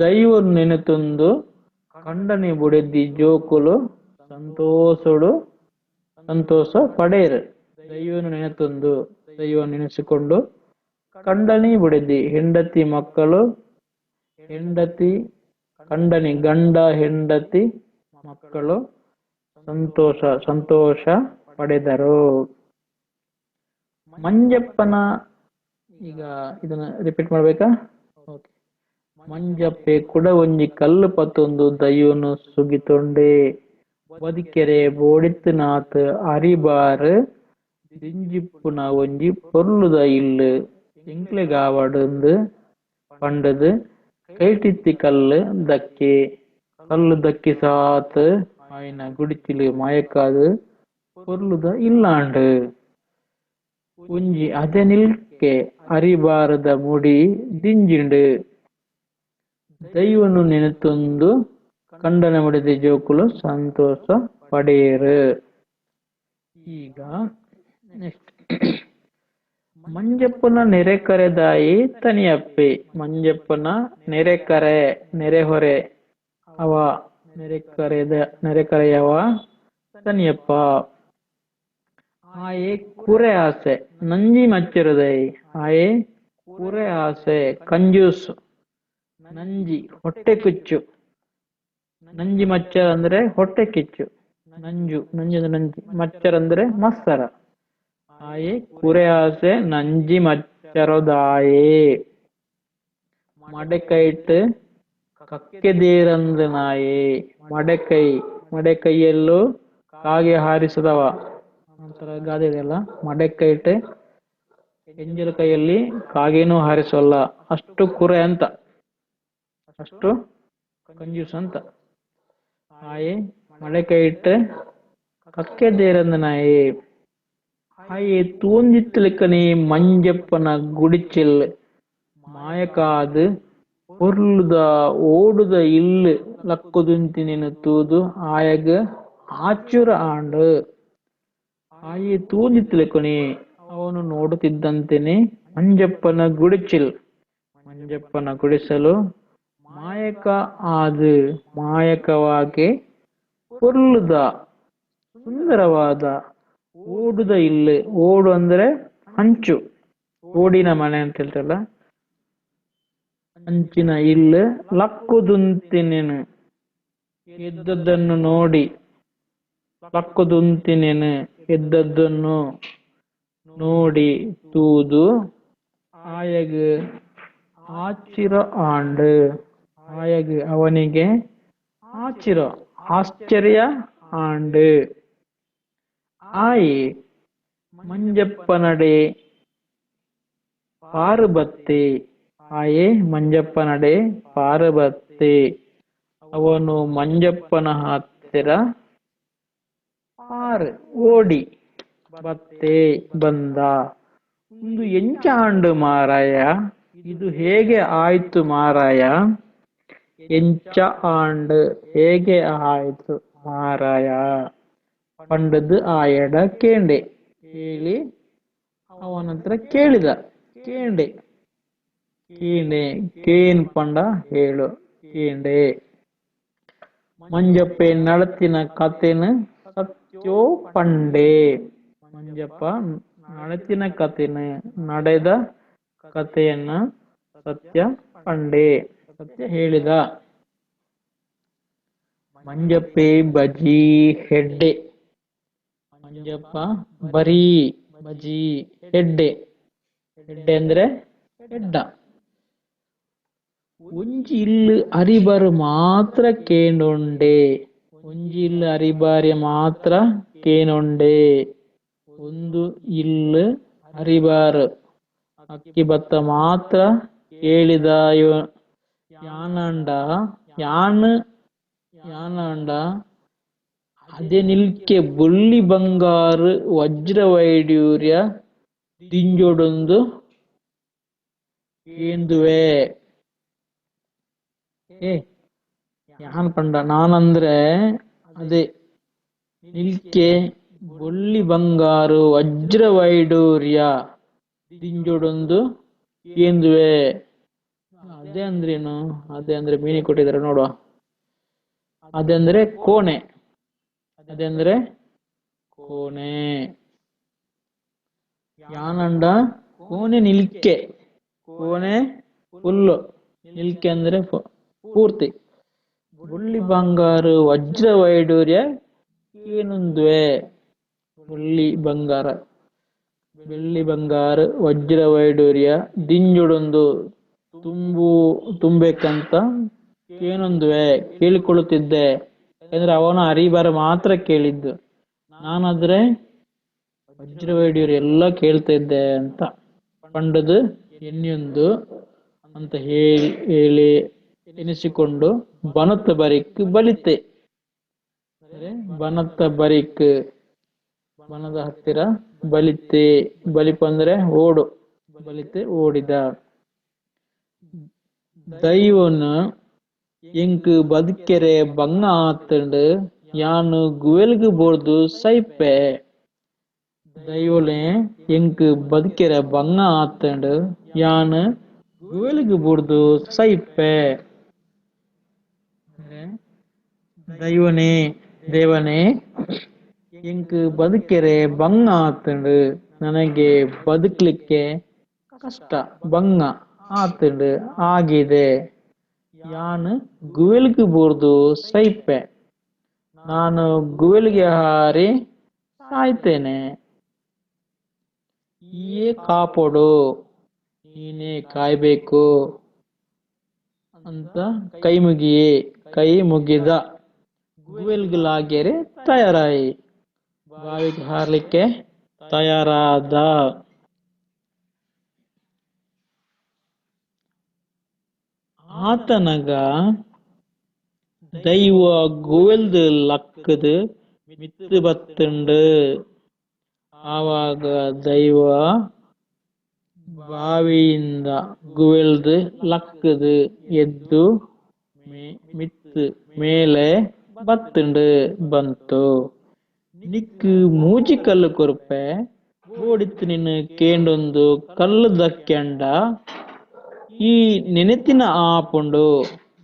ದೈವನು ನೆನೆತೊಂದು ಕಂಡನೆ ಬುಡೆದ್ದಿ ಜೋಕುಲು ಸಂತೋಷಡು, ಸಂತೋಷ ಪಡೇರು. ದೈವನು ನೆನೆತೊಂದು, ದೈವ ನೆನೆಸಿಕೊಂಡು, ಕಂಡನಿ ಬುಡೆದ್ದಿ ಹೆಂಡತಿ ಮಕ್ಕಳು, ಹೆಂಡತಿ ಕಂಡನಿ ಗಂಡ ಹೆಂಡತಿ ಮಕ್ಕಳು ಸಂತೋಷ, ಸಂತೋಷ ಪಡೆದರು. ಮಂಜಪ್ಪನ, ಈಗ ಇದನ್ನ ರಿಪೀಟ್ ಮಾಡ್ಬೇಕಾ? ಓಕೆ. ಮಂಜಪ್ಪೆ ಕುಡ ಒಂಜಿ ಕಲ್ಲು ಪತ್ತೊಂದು ದೈವನು ಸುಗಿತೊಂಡೆ, ಬದುಕೆರೆ ಬೋಡಿತ್ತನಾಥ್ ಅರಿಬಾರ್ ದಿಂಜಿಪ್ಪುನ ಒಂಜಿ ಪೊರ್ಲುದ ಇಲ್ಲು ಎಂಕ್ಲೆಗಾವಡೊಂದು, ಪಂಡದು ಕೈಟಿತ್ತಿ ಕಲ್ಲು ದಕ್ಕಿ, ಕಲ್ಲು ದಕ್ಕಿ ಸಾತ್ ಆಯ್ನ ಗುಡಿಚಿಲು ಮಯಕಾದು ಪೊರ್ಲುದ ಇಲ್ಲಾಂಡ್. ಒಂಜಿ ಅದೆ ನಿಲ್ಕೆ ಅರಿಬಾರದ ಮುಡಿ ದಿಂಜಿಂಡು. ದೈವನು ನೆನೆತೊಂದು ಕಂಡನ ಮುಡಿದ ಜೋಕುಲು ಸಂತೋಷ ಪಡೇರು. ಈಗ ನೆಕ್ಸ್ಟ್, ಮಂಜಪ್ಪನ ನೆರೆಕರೆದಾಯಿ ತನಿಯಪ್ಪೆ. ಮಂಜಪ್ಪನ ನೆರೆಕರೆ, ನೆರೆಹೊರೆ ಅವ, ನೆರೆಕರೆಯವ ತನಿಯಪ್ಪ. ಆಯೆ ಕುರೆ ಆಸೆ ನಂಜಿ ಮಚ್ಚಿರುದೈ, ಆಯೆ ಕುರೆ ಆಸೆ ಕಂಜೂಸ್, ನಂಜಿ ಹೊಟ್ಟೆ ಕಿಚ್ಚು, ನಂಜಿ ಮಚ್ಚರ್ ಅಂದ್ರೆ ಹೊಟ್ಟೆ ಕಿಚ್ಚು, ನಂಜು ನಂಜು ನಂಜಿ, ಮಚ್ಚರ್ ಅಂದ್ರೆ ಮತ್ಸರ. ಆಯೆ ಕುರೆ ಆಸೆ ನಂಜಿ ಮಚ್ಚರದಾಯೇ, ಮಡೆಕೈಟ್ ಕಕ್ಕೆದೇರಂದ ನಾಯೇ. ಮಡೆಕೈ, ಮಡೆಕೈಯಲ್ಲೂ ಕಾಗೆ ಹಾರಿಸದವ ಒಂಥರ ಗಾದೆ ಇದೆಯಲ್ಲ, ಮಡೆಕೈಟ್ ಎಂಜಲ ಕೈಯಲ್ಲಿ ಕಾಗೇನೂ ಹಾರಿಸೋಲ್ಲ, ಅಷ್ಟು ಕುರೆ ಅಂತ, ಅಷ್ಟು ಕಂಜೂಸ್ ಅಂತ. ಆಯೆ ಮಡೆಕೈಟ್ ಕಕ್ಕೆದೇರಂದ ನಾಯೇ. ಆಯೆ ತೂಂದಿತ್ತಲಿಕ್ಕನೆ ಮಂಜಪ್ಪನ ಗುಡಿಚಿಲ್ ಮಾಯಕಾದು ಪೊರ್ಲುದ ಓಡುದ ಇಲ್ಲು ಲಕ್ಕುದುಂತಿನೆನು ತೂದು ಆಯಗ ಆಚುರ ಆಂಡು. ಆಯೆ ತೂಂದಿತ್ತಲಿಕ್ಕನೆ ಅವನು ನೋಡುತ್ತಿದ್ದಂತೆನೆ ಮಂಜಪ್ಪನ ಗುಡಿಚಿಲ್, ಮಂಜಪ್ಪನ ಗುಡಿಸಲು ಮಾಯಕ ಆದು ಮಾಯಕವಾಗಿ, ಪೊರ್ಲುದ ಸುಂದರವಾದ, ಓಡುದ ಇಲ್ಲು, ಓಡು ಅಂದ್ರೆ ಹಂಚು, ಓಡಿನ ಮನೆ ಅಂತ ಹೇಳ್ತಲ್ಲ, ಹಂಚಿನ ಇಲ್ಲು, ಲಕ್ಕುದುಂತಿನೆನು ಎದ್ದದ್ದನ್ನು ನೋಡಿ, ಲಕ್ಕದುಂತಿನೆನು ಎದ್ದದ್ದನ್ನು ನೋಡಿ ತೂದು ಆಯಗು ಆಚಿರ ಆಂಡು ಆಯಗು ಅವನಿಗೆ ಆಚಿರ ಆಶ್ಚರ್ಯ ಆಂಡು ಆಯಿ ಮಂಜಪ್ಪನಡೆ ಪಾರುಬತ್ತೆ ಆಯೆ ಮಂಜಪ್ಪನಡೆ ಪಾರುಬತ್ತೆ ಅವನು ಮಂಜಪ್ಪನ ಹತ್ತಿರ ಪಾರು ಓಡಿ ಬತ್ತೆ ಬಂದ ಒಂದು ಎಂಚಾಂಡು ಮಾರಾಯ ಇದು ಹೇಗೆ ಆಯ್ತು ಮಾರಾಯ ಎಂಚ ಆಂಡು ಹೇಗೆ ಆಯ್ತು ಮಾರಾಯ ಪಂಡದು ಆಯಡ ಕೇಂಡೆ ಹೇಳಿ ಅವನತ್ರ ಕೇಳಿದ ಕೇಂಡೆ ಕೇಂಡೆ ಕೇನ್ ಪಂಡ ಹೇಳು ಕೇಂಡೆ ಮಂಜಪ್ಪೆ ನಳತಿನ ಕಥೆನು ಸತ್ಯೋ ಪಂಡೆ ಮಂಜಪ್ಪ ನಳತಿನ ಕಥೆನು ನಡೆದ ಕಥೆಯನ್ನ ಸತ್ಯ ಪಂಡೆ ಸತ್ಯ ಹೇಳಿದ ಮಂಜಪ್ಪೆ ಬಜಿ ಹೆಡ್ಡೆ ಮಂಜಪ್ಪ ಬರೀ ಬಜಿ ಹೆಡ್ಡೆ ಹೆಡ್ಡೆ ಅಂದ್ರೆ ಹೆಡ್ಡ ಒಂಜಿ ಇಲ್ಲು ಅರಿಬರು ಮಾತ್ರ ಕೇಂಡೊಂಡೆ ಒಂಜಿ ಇಲ್ಲು ಅರಿಬಾರಿ ಮಾತ್ರ ಕೇನೊಂಡೆ ಒಂದು ಇಲ್ಲು ಅರಿಬಾರು ಅಕ್ಕಿ ಭತ್ತ ಮಾತ್ರ ಕೇಳಿದ ಯಾನಂಡ ಯಾನಂಡ ಅದೇ ನಿಲ್ಕೆ ಬೊಳ್ಳಿ ಬಂಗಾರು ವಜ್ರ ವೈಡೂರ್ಯ ದಿಂಜೊಡೊಂದು ಏಂದುವೆ ಯಾನ್ ಪಂಡ ನಾನಂದ್ರೆ ಅದೇ ನಿಲ್ಕೆ ಬೊಳ್ಳಿ ಬಂಗಾರು ವಜ್ರ ವೈಡೂರ್ಯ ದಿಂಜೊಡೊಂದು ಏಂದುವೆ ಅದೇ ಅಂದ್ರೇನು ಅದೇ ಅಂದ್ರೆ ಮೀನಿ ಕೊಟ್ಟಿದ್ದಾರೆ ನೋಡುವ ಅದೇ ಅಂದ್ರೆ ಕೋಣೆ ಅದೇ ಅಂದ್ರೆ ಕೋಣೆ ಯಾನಂಡ ಕೋಣೆ ನಿಲ್ಕೆ ಕೋಣೆ ಫುಲ್ಲು ನಿಲ್ಕೆ ಅಂದ್ರೆ ಪೂರ್ತಿ ಬುಳ್ಳಿ ಬಂಗಾರು ವಜ್ರ ವೈಡೂರ್ಯ ಏನೊಂದುವೆ ಬುಳ್ಳಿ ಬಂಗಾರ ಬೆಳ್ಳಿ ಬಂಗಾರ ವಜ್ರ ವೈಡೂರ್ಯ ದಿಂಜುಡೊಂದು ತುಂಬಬೇಕಂತ ಏನೊಂದುವೆ ಕೇಳಿಕೊಳ್ಳುತ್ತಿದ್ದೆ ಯಾಕಂದ್ರೆ ಅವನು ಅರಿಬಾರ ಮಾತ್ರ ಕೇಳಿದ್ದು ನಾನಾದ್ರೆ ವಜ್ರ ವೈಡೂರ್ಯ ಎಲ್ಲ ಕೇಳ್ತಾ ಇದ್ದೆ ಅಂತ ಪಂಡದು ಎನ್ನಿಯೊಂದು ಅಂತ ಹೇಳಿ ಎನಿಸಿಕೊಂಡು ಬನತ್ತ ಬರಿಕ್ ಬಲಿತೆ ಬನತ್ತ ಬರಿಕ್ ಬನದ ಹತ್ತಿರ ಬಲಿತೆ ಬಲಿಪ ಅಂದ್ರೆ ಓಡು ಬಲಿತೆ ಓಡಿದ ದೈವನು ಎಂಕ್ ಬದುಕೆರೆ ಬಂಗ ಆತಂಡು ಯಾನು ಗುವೆಲ್ಗು ಬೋರ್ದು ಸೈಪೆ ದೈವಲೆ ಎಂಕ್ ಬದುಕೆರೆ ಬಂಗ ಆತಂಡು ಯಾನು ಗುವೆಲ್ಗು ಬೋರ್ದು ಸೈಪೆ ದೈವನೇ ದೇವನೇ ಎಂಕ್ ಬದುಕೆರೆ ಬಂಗ ಆತಂಡು ನನಗೆ ಬದುಕಲಿಕ್ಕೆ ಕಷ್ಟ ಬಂಗ ಆತಂಡು ಆಗಿದೆ ಯಾನು ಗುವೆಲ್ಗು ಬೋರ್ದು ಸೈಪೆ ನಾನು ಗುವೆಲ್ಗೆ ಹಾರಿ ಸಾಯ್ತೇನೆ ಈಯೇ ಕಾಪಾಡು ನೀನೇ ಕಾಯ್ಬೇಕು ಅಂತ ಕೈ ಮುಗಿದ ಗುವೆಲ್ಗೆ ಲಾಗೆರೆ ತಯಾರಾಯಿ ಬಾವಿಗೆ ಹಾರ್ಲಿಕ್ಕೆ ತಯಾರಾದ ಆತನಗ ದೈವ ಗುವೆಲ್ದು ಲಕ್ಕದು ಮಿತ್ತು ಬತ್ತುಂಡು ಆವಾಗ ದೈವ ಬಾವಿಯಿಂದ ಗುವೆಲ್ದು ಲಕ್ಕದು ಎದ್ದು ಮಿತ್ತು ಮೇಲೆ ಬತ್ತುಂಡು ಬಂತು ನಿಕ್ಕು ಮೂಜಿ ಕಲ್ಲು ಕೊರ್ಪೆ ಓಡಿತ್ತು ನಿನ್ನ ಕೇಂಡೊಂದು ಕಲ್ಲು ದಕ್ಕೆಂಡ ಈ ನೆನೆತಿನ ಆಪುಂಡು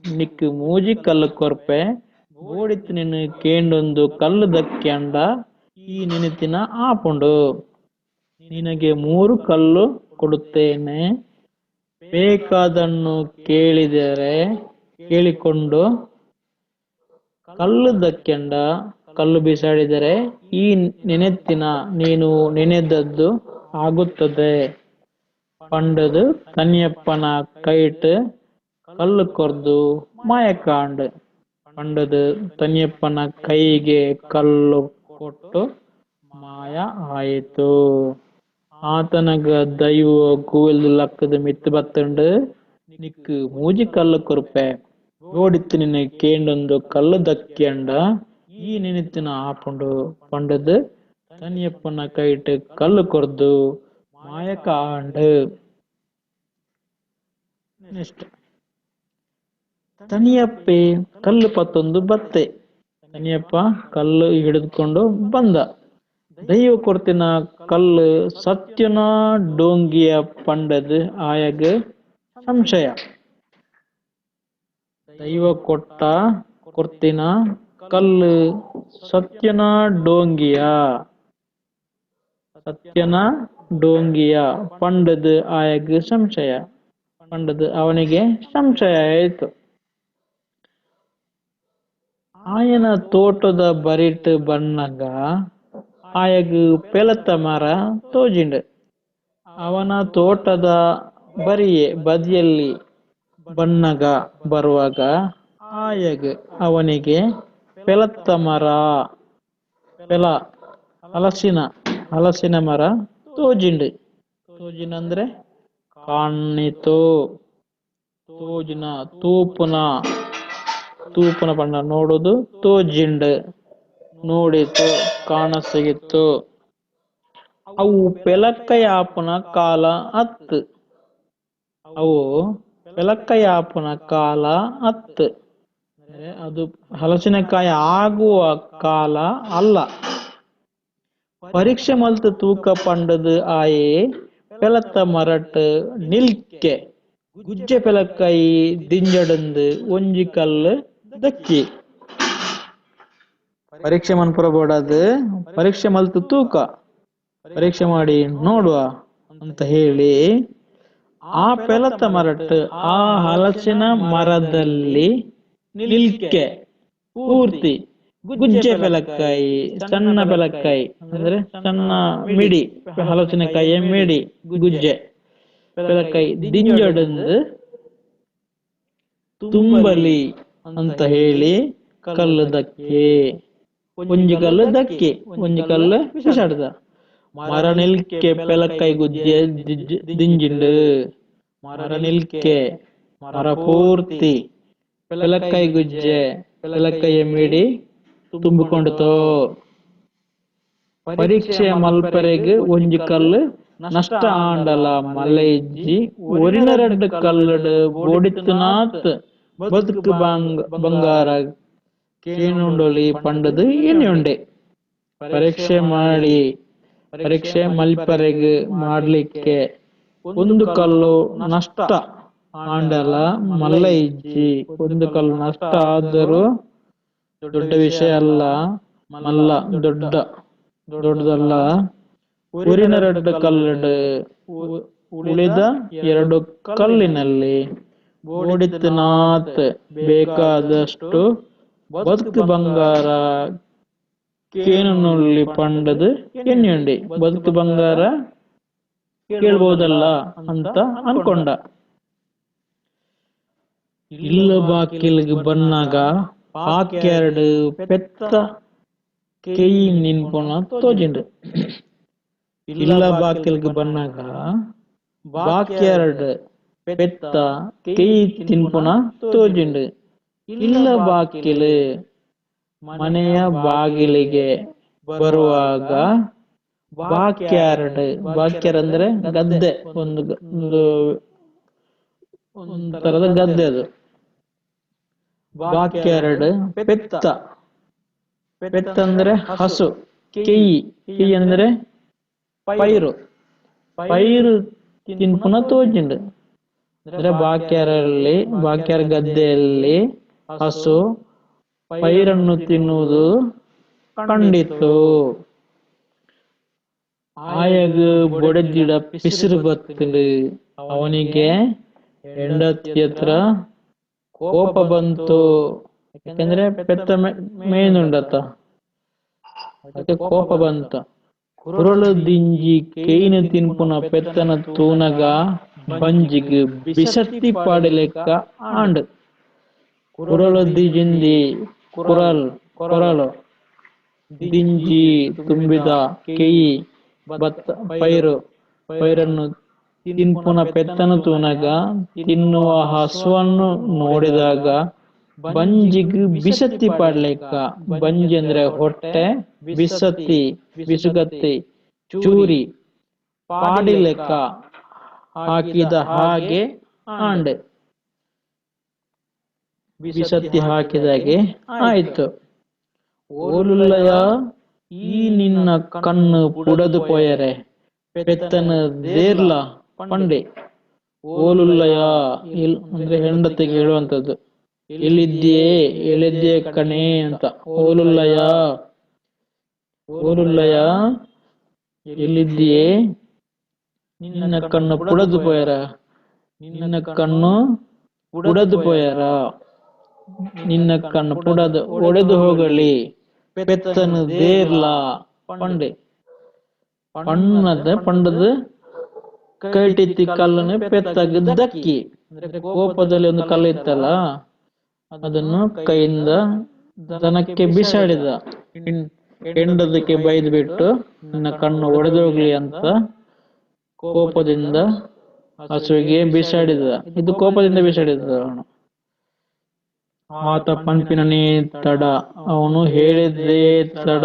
ನಿಕ್ಕು ಮೂಜಿ ಕಲ್ಲು ಕೊರ್ಪೆ ಓಡಿತ್ತು ನಿನ್ನ ಕೇಂಡೊಂದು ಕಲ್ಲು ದಕ್ಕೆಂಡ ಈ ನೆನೆತಿನ ಆಪುಂಡು ನಿನಗೆ 3 ಕಲ್ಲು ಕೊಡುತ್ತೇನೆ ಬೇಕಾದನ್ನು ಕೇಳಿಕೊಂಡು ಕಲ್ಲು ದಕ್ಕೆಂಡ ಕಲ್ಲು ಬಿಸಾಡಿದರೆ ಈ ನೆನೆತ್ತಿನ ನೀನು ನೆನೆದದ್ದು ಆಗುತ್ತದೆ. ಪಂಡದು ತನಿಯಪ್ಪನ ಕೈಟ್ ಕಲ್ಲು ಕೊರ್ದು ಮಾಯಕಾಂಡ್. ಪಂಡದು ತನಿಯಪ್ಪನ ಕೈಗೆ ಕಲ್ಲು ಕೊಟ್ಟು ಮಾಯ ಆಯಿತು. ಆತನಗ ದೈವ ಕೂವಲ್ದು ಲಕ್ಕದ ಮಿತ್ತು ಬತ್ತಂಡು ನಿಕ್ಕು ಮೂಜಿ ಕಲ್ಲು ಕೊರುಪೆ ಓಡಿತ್ತು ನಿನ್ನ ಕೇಂಡೊಂದು ಕಲ್ಲು ದಕ್ಕಿಯಂಡ ಈ ನೆನೆತ್ತಿನ ಆಪುಂಡು. ಪಂಡದು ತನಿಯಪ್ಪನ ಕೈಟ್ ಕಲ್ಲು ಕೊರ್ದು ಮಾಯಕಾಂಡ್. ನೆಕ್ಸ್ಟ್ ತನಿಯಪ್ಪೆ ಕಲ್ಲು ಪತ್ತೊಂದು ಬತ್ತೆ. ತನಿಯಪ್ಪ ಕಲ್ಲು ಹಿಡಿದುಕೊಂಡು ಬಂದ. ದೈವ ಕೊಡ್ತಿನ ಕಲ್ಲು ಸತ್ಯನ ಡೋಂಗಿಯ ಪಂಡದು ಆಯಗ ಸಂಶಯ. ದೈವ ಕೊಡ್ತಿನ ಕಲ್ಲು ಸತ್ಯನ ಡೋಂಗಿಯ ಪಂಡದು ಆಯಗ ಸಂಶಯ. ಪಂಡದು ಅವನಿಗೆ ಸಂಶಯ ಆಯಿತು. ಆಯನ ತೋಟದ ಬರಿಟ್ ಬಣ್ಣಗ ಆಯಗ ಪೆಲತ ಮರ ತೋಜಿಂಡು. ಅವನ ತೋಟದ ಬದಿಯಲ್ಲಿ ಬಣ್ಣಗ ಬರುವಾಗ ಆಯಗ ಅವನಿಗೆ ಪೆಲತ ಮರ ಹಲಸಿನ ಮರ ತೋಜಿಂಡು. ತೋಜಿನ ಅಂದ್ರೆ ಕಾಣಿತು. ತೋಜಿನ ತೂಪನ ಬಣ್ಣ ನೋಡುದು ತೋಜಿಂಡು. ನೋಡಿತು ಕಾಣಸಿಗಿತ್ತು. ಅವು ಪೆಲಕ್ಕಯಾಪನ ಕಾಲ ಹತ್ತು. ಅದು ಹಲಸಿನಕಾಯಿ ಆಗುವ ಕಾಲ ಅಲ್ಲ. ಪರೀಕ್ಷೆ ಮಲ್ತು ತೂಕ ಪಂಡದು ಆಯೆ ಪೆಲತ್ತ ಮರಟ್ ನಿಲ್ಕೆ ಗುಜ್ಜೆ ಪೆಲಕ್ಕಾಯಿ ದಿಂಜಡಂದು ಒಂಜಿ ಕಲ್ಲು ದಕ್ಕಿ. ಪರೀಕ್ಷೆ ಮನ್ಪುರಬೋಡದು ಪರೀಕ್ಷೆ ಮಲ್ತು ತೂಕ ಪರೀಕ್ಷೆ ಮಾಡಿ ನೋಡುವ ಅಂತ ಹೇಳಿ ಆ ಪೆಲತ ಮರಟ್ ಆ ಹಲಸಿನ ಮರದಲ್ಲಿ ನಿಲ್ಕೆ ಪೂರ್ತಿ ಗುಜ್ಜೆ ಪೆಲಕ್ಕಾಯಿ ಸಣ್ಣ ಪೆಲಕ್ಕಾಯಿ ಅಂದ್ರೆ ಸಣ್ಣ ಮಿಡಿ ಹಲಸಿನಕಾಯಿಯ ಮಿಡಿ ಗುಜ್ಜೆ ಪೆಲಕ್ಕಾಯಿ ದಿಂಜಡಂದು ತುಂಬಲಿ ಅಂತ ಹೇಳಿ ಕಲ್ಲು ದಕ್ಕಿ. ಒಂಜಿ ಕಲ್ಲು ದಕ್ಕಿ ಒಂಜಿ ಕಲ್ಲು ಬಿಸಾಡ್ದ. ಮರ ನಿಲ್ಕೆ ಪೆಲಕ್ಕಾಯಿ ಗುಜ್ಜೆ ದಿಂಜಿಂಡು. ಮರ ನಿಲ್ಕೆ ಮರ ಪೂರ್ತಿ ಪೆಲಕ್ಕಾಯಿ ಗುಜ್ಜೆ ಪೆಲಕ್ಕಾಯಿಯ ಮಿಡಿ ತುಂಬಿಕೊಂಡಿತೋ. ಪರೀಕ್ಷೆ ಮಲ್ಪರೆಗ್ ಒಂಜಿ ಕಲ್ಲು ನಷ್ಟ ಆಂಡಲ ಮಲ್ಲ ಇಜ್ಜಿ ಒರಿನ ರಡ್ಡು ಕಲ್ಲಡು ಬೋಡಿತ್ತುನಾತ್ ಬದುಕು ಬಂಗಾರ ಕೇನುಂಡೊಲಿ ಪಂಡದು ಎನ್ನುಂಡೆ. ಪರೀಕ್ಷೆ ಮಲ್ಪರೆಗ್ ಮಾಡ್ಲಿಕ್ಕೆ ಒಂದು ಕಲ್ಲು ನಷ್ಟ ಆಂಡಲ ಮಲ್ಲ ಇಜ್ಜಿ. ಒಂದು ಕಲ್ಲು ನಷ್ಟ ಆದರೂ ದೊಡ್ಡ ವಿಷಯ ಅಲ್ಲ. ಮಲ್ಲ ದೊಡ್ಡದಲ್ಲ. ಊರಿನ ರಡ್ಡು ಕಲ್ಲಡು ಉಳಿದ ಎರಡು ಕಲ್ಲಿನಲ್ಲಿ ಬೋಡಿತ್ತನಾತ್ ಬೇಕಾದಷ್ಟು ಬದುಕು ಬಂಗಾರ ಕೇನುಳ್ಳಿ ಪಂಡದು ಎನ್ನುಂಡಿ. ಬದುಕು ಬಂಗಾರ ಕೇಳ್ಬೋದಲ್ಲ ಅಂತ ಅನ್ಕೊಂಡ. ಇಲ್ಲ ಬಾಕಿಲ್ಗ್ ಬನ್ನಾಗ ಪಾಕ್ಯಾರ್ಡ್ ಪೆತ್ತ ಕೆಯಿ ನಿನ್ಪುನ ತೋಜಿಂಡು. ಇಲ್ಲ ಬಾಕಿಲ್ಗ್ ಬನ್ನಾಗ ಬಾಕ್ಯಾರ್ಡ್ ಪೆತ್ತ ಕೆಯಿ ತಿನ್ಪುನ ತೋಜಿಂಡು. ಇಲ್ಲ ಬಾಕಿಲು ಮನೆಯ ಬಾಗಿಲಿಗೆ ಬರುವಾಗ ಬಾಕ್ಯಾರ್ಡ್ ಅಂದ್ರೆ ಗದ್ದೆ, ಒಂದು ತರದ ಗದ್ದೆ ಅದು. ಬಾಕ್ಯಾರ್ಡ್ ಪೆತ್ತ ಅಂದ್ರೆ ಹಸು. ಕೆಯಿ ಅಂದ್ರೆ ಪೈರು ತಿನ್ಪುನ ತೋಜಿಂಡು. ಅಂದ್ರೆ ಬಾಕ್ಯಾರ ಗದ್ದೆಯಲ್ಲಿ ಹಸು ಪೈರನ್ನು ತಿನ್ನುವುದು ಕಂಡಿತು. ಆಯಗ ಬೊಡೆದಿಡ ಪಿಸಿರು ಬತ್ತಲು. ಅವನಿಗೆ ಹೆಂಡತಿ ಹತ್ರ ಕೋಪ ಬಂತು. ಯಾಕಂದ್ರೆ ಪೆತ್ತ ಮೇನುಂಡತ್ತ ಅದಕ್ಕೆ ಕೋಪ ಬಂತ. ಕುರಳು ದಿಂಜಿ ಕೇಯಿನ ತಿನ್ಪುನ ಪೆತ್ತನ ತೂನಗ ಬಂಜಿಗ್ ಬಿಸತ್ತಿ ಪಾಡಲೆಕ್ಕ ಆಂಡ್. ಕುರಳು ದಿಂಜಿ ಕುರಲ್ ಕೊರಳು, ದಿಂಜಿ ತುಂಬಿದ, ಕೇಯಿ ಭತ್ತ ಪೈರು ಪೈರನ್ನು ತಿನ್ಪುನ ಪೆತ್ತನ ತೂನಗ ತಿನ್ನುವ ಹಸುವನ್ನು ನೋಡಿದಾಗ ಬಂಜಿಗ್ ಬಿಸತ್ತಿ ಪಾಡ್ಲೆಕ್ಕ. ಬಂಜಿ ಅಂದ್ರೆ ಹೊಟ್ಟೆ, ಬಿಸತ್ತಿ ಬಿಸುಗತ್ತಿ ಚೂರಿ, ಪಾಡಿಲೆಕ್ಕ ಹಾಕಿದ ಹಾಗೆ ಆಂಡ್, ಬಿಸತ್ತಿ ಹಾಕಿದಾಗೆ ಆಯ್ತು. ಓಲುಲ್ಲಯ ಈ ನಿನ್ನ ಕಣ್ಣು ಪುಡದು ಪೋಯರೆ ಪೆತ್ತನ ದೇರ್ಲ ಪಂಡೆ. ಓಲುಲ್ಲಯ ಅಂದ್ರೆ ಹೆಂಡತಿಗೆ ಹೇಳುವಂಥದ್ದು. ಎಲ್ಲಿದ್ಯೆ ಕಣೆ ಅಂತ. ಓಲುಲ್ಲಯ ಓಲುಲ್ಲಯ ಎಲ್ಲಿದ್ಯೆ, ನಿನ್ನ ಕಣ್ಣು ಪುಡದು ಪೋಯರ, ನಿನ್ನ ಕಣ್ಣು ಪುಡದು ಪೋಯರ, ನಿನ್ನ ಕಣ್ಣು ಪುಡದು ಒಡೆದು ಹೋಗಲಿ, ಪೆತ್ತನು ದೇರ್ಲ ಪಂಡೆ. ಪಂಡದು ಕೈಟಿತ್ತಿ ಕಲ್ಲನ್ನು ಪೆತ್ತಗ ದಕ್ಕಿ. ಅಂದ್ರೆ ಕೋಪದಲ್ಲಿ ಒಂದು ಕಲ್ಲು ಇತ್ತಲ್ಲ, ಅದನ್ನು ಕೈಯಿಂದ ದನಕ್ಕೆ ಬಿಸಾಡಿದ. ಹೆಂಡದಕ್ಕೆ ಬೈದು ಬಿಟ್ಟು ನಿನ್ನ ಕಣ್ಣು ಒಡೆದೋಗ್ಲಿ ಅಂತ ಕೋಪದಿಂದ ಹಸುವಿಗೆ ಬಿಸಾಡಿದ. ಇದು ಕೋಪದಿಂದ ಬಿಸಾಡಿದ ಅವನು. ಆತ ಪಂಪಿನನೇ ತಡ, ಅವನು ಹೇಳಿದ್ದೇ ತಡ.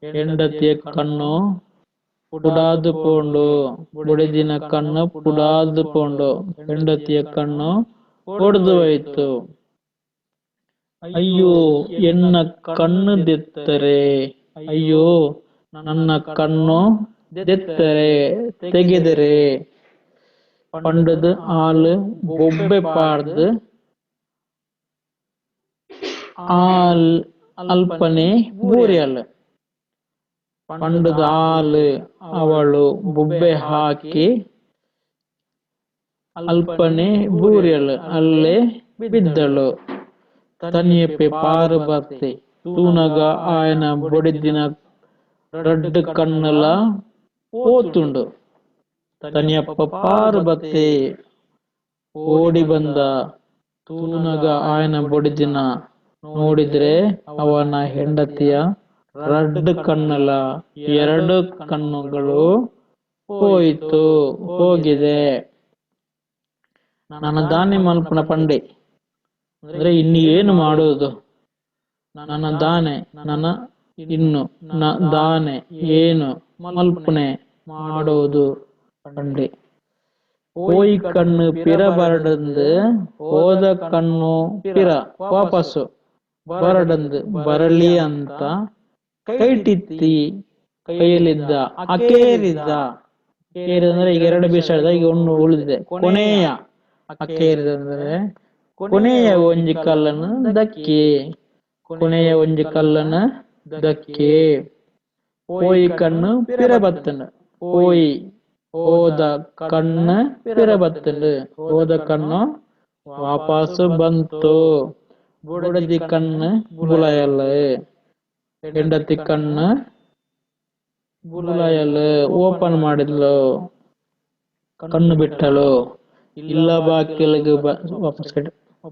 ಹೆಂಡತಿಯ ಕಣ್ಣು ಪುಡಾದು ಪೋಂಡು, ಬುಡೆದಿನ ಕಣ್ಣು ಪುಡಾದು ಪೋಂಡು. ಹೆಂಡತಿಯ ಕಣ್ಣು ಒಡೆದು ಹೋಯ್ತು. ಅಯ್ಯೋ ಎನ್ನ ಕಣ್ಣು ದೆತ್ತರೆ, ಅಯ್ಯೋ ನನ್ನ ಕಣ್ಣು ದೆತ್ತರೆ ತೆಗೆದರೆ. ಪಂಡದು ಆಳು ಬೊಬ್ಬೆ ಪಾಡ್ದು ಅಲ್ಪನೆ ಬೂರಿಯಲ್. ಪಂಡದ ಆಳು ಅವಳು ಬೊಬ್ಬೆ ಹಾಕಿ ಅಲ್ಪನೆ ಬೂರಿಯಲ್ ಅಲ್ಲೇ ಬಿದ್ದಳು. ತನಿಯಪ್ಪೆ ಪಾರು ಬರ್ತೆ ತೂನಗ ఆయన ಬೊಡಿದಿನ ರಡ್ಡು ಕಣ್ಣಲ పోతుండు. ತನಿಯಪ್ಪ ಪಾರು ಬತ್ತೆ ಓಡಿ ಬಂದ. ತೂನಗ ఆయన ಬೊಡಿದಿನ ನೋಡಿದ್ರೆ ಅವನ ಹೆಂಡತಿಯ ರಡ್ಡು ಕಣ್ಣಲ ಎರಡು ಕಣ್ಣುಗಳು ಹೋಗಿದೆ. ನನ್ನ ದಾನೆ ಮಲ್ಪನ ಪಂಡೆ ಅಂದ್ರೆ ಇನ್ನು ಏನು ಮಾಡೋದು. ನನ್ನ ದಾನೆ ನನ್ನ ಇನ್ನು ದಾನೆ ಏನು ಮಲ್ಪನೆ ಮಾಡೋದು ಪಂಡೆ. ಹೋಯ್ ಕಣ್ಣು ಪಿರ ಬರಡಂದು ಹೋದ ಕಣ್ಣು ಪಿರ ವಾಪಸ್ಸು ಬರಡಂದು ಬರಲಿ ಅಂತ ಕೈಟಿತ್ತಿ ಕೈಯಲ್ಲಿದ್ದ ಅಕೇರಿದ. ಅಕೇರಿದಂದ್ರೆ ಈಗ ಎರಡು ಬೀಸಾಡಿದ, ಈಗ ಒಂದು ಉಳಿದಿದೆ ಕೊನೆಯ. ಅಕೇರಿದಂದ್ರೆ ಕೊನೆಯ ಒಂಜಿ ಕಲ್ಲನ್ನು ದಕ್ಕಿ, ಕೊನೆಯ ಒಂಜಿ ಕಲ್ಲನ್ನು ದಕ್ಕಿ. ಹೋಯ್ ಕಣ್ಣು ಪಿರ ಬತ್ತಂಡು, ಹೋಯ್ ಹೋದ ಕಣ್ಣು ಪಿರ ಬತ್ತಂಡು, ಹೋದ ಕಣ್ಣು ವಾಪಸ್ಸು ಬಂತು. ಬುಡದಿ ಕಣ್ಣು ಬುಳಯಲ್ಲ, ಹೆಂಡತಿ ಕಣ್ಣು ಬುಳಯಲ್ಲ ಓಪನ್ ಮಾಡಿದ್ಲು, ಕಣ್ಣು ಬಿಟ್ಟಳು. ಇಲ್ಲ ಬಾಕಿಲಿಗೆ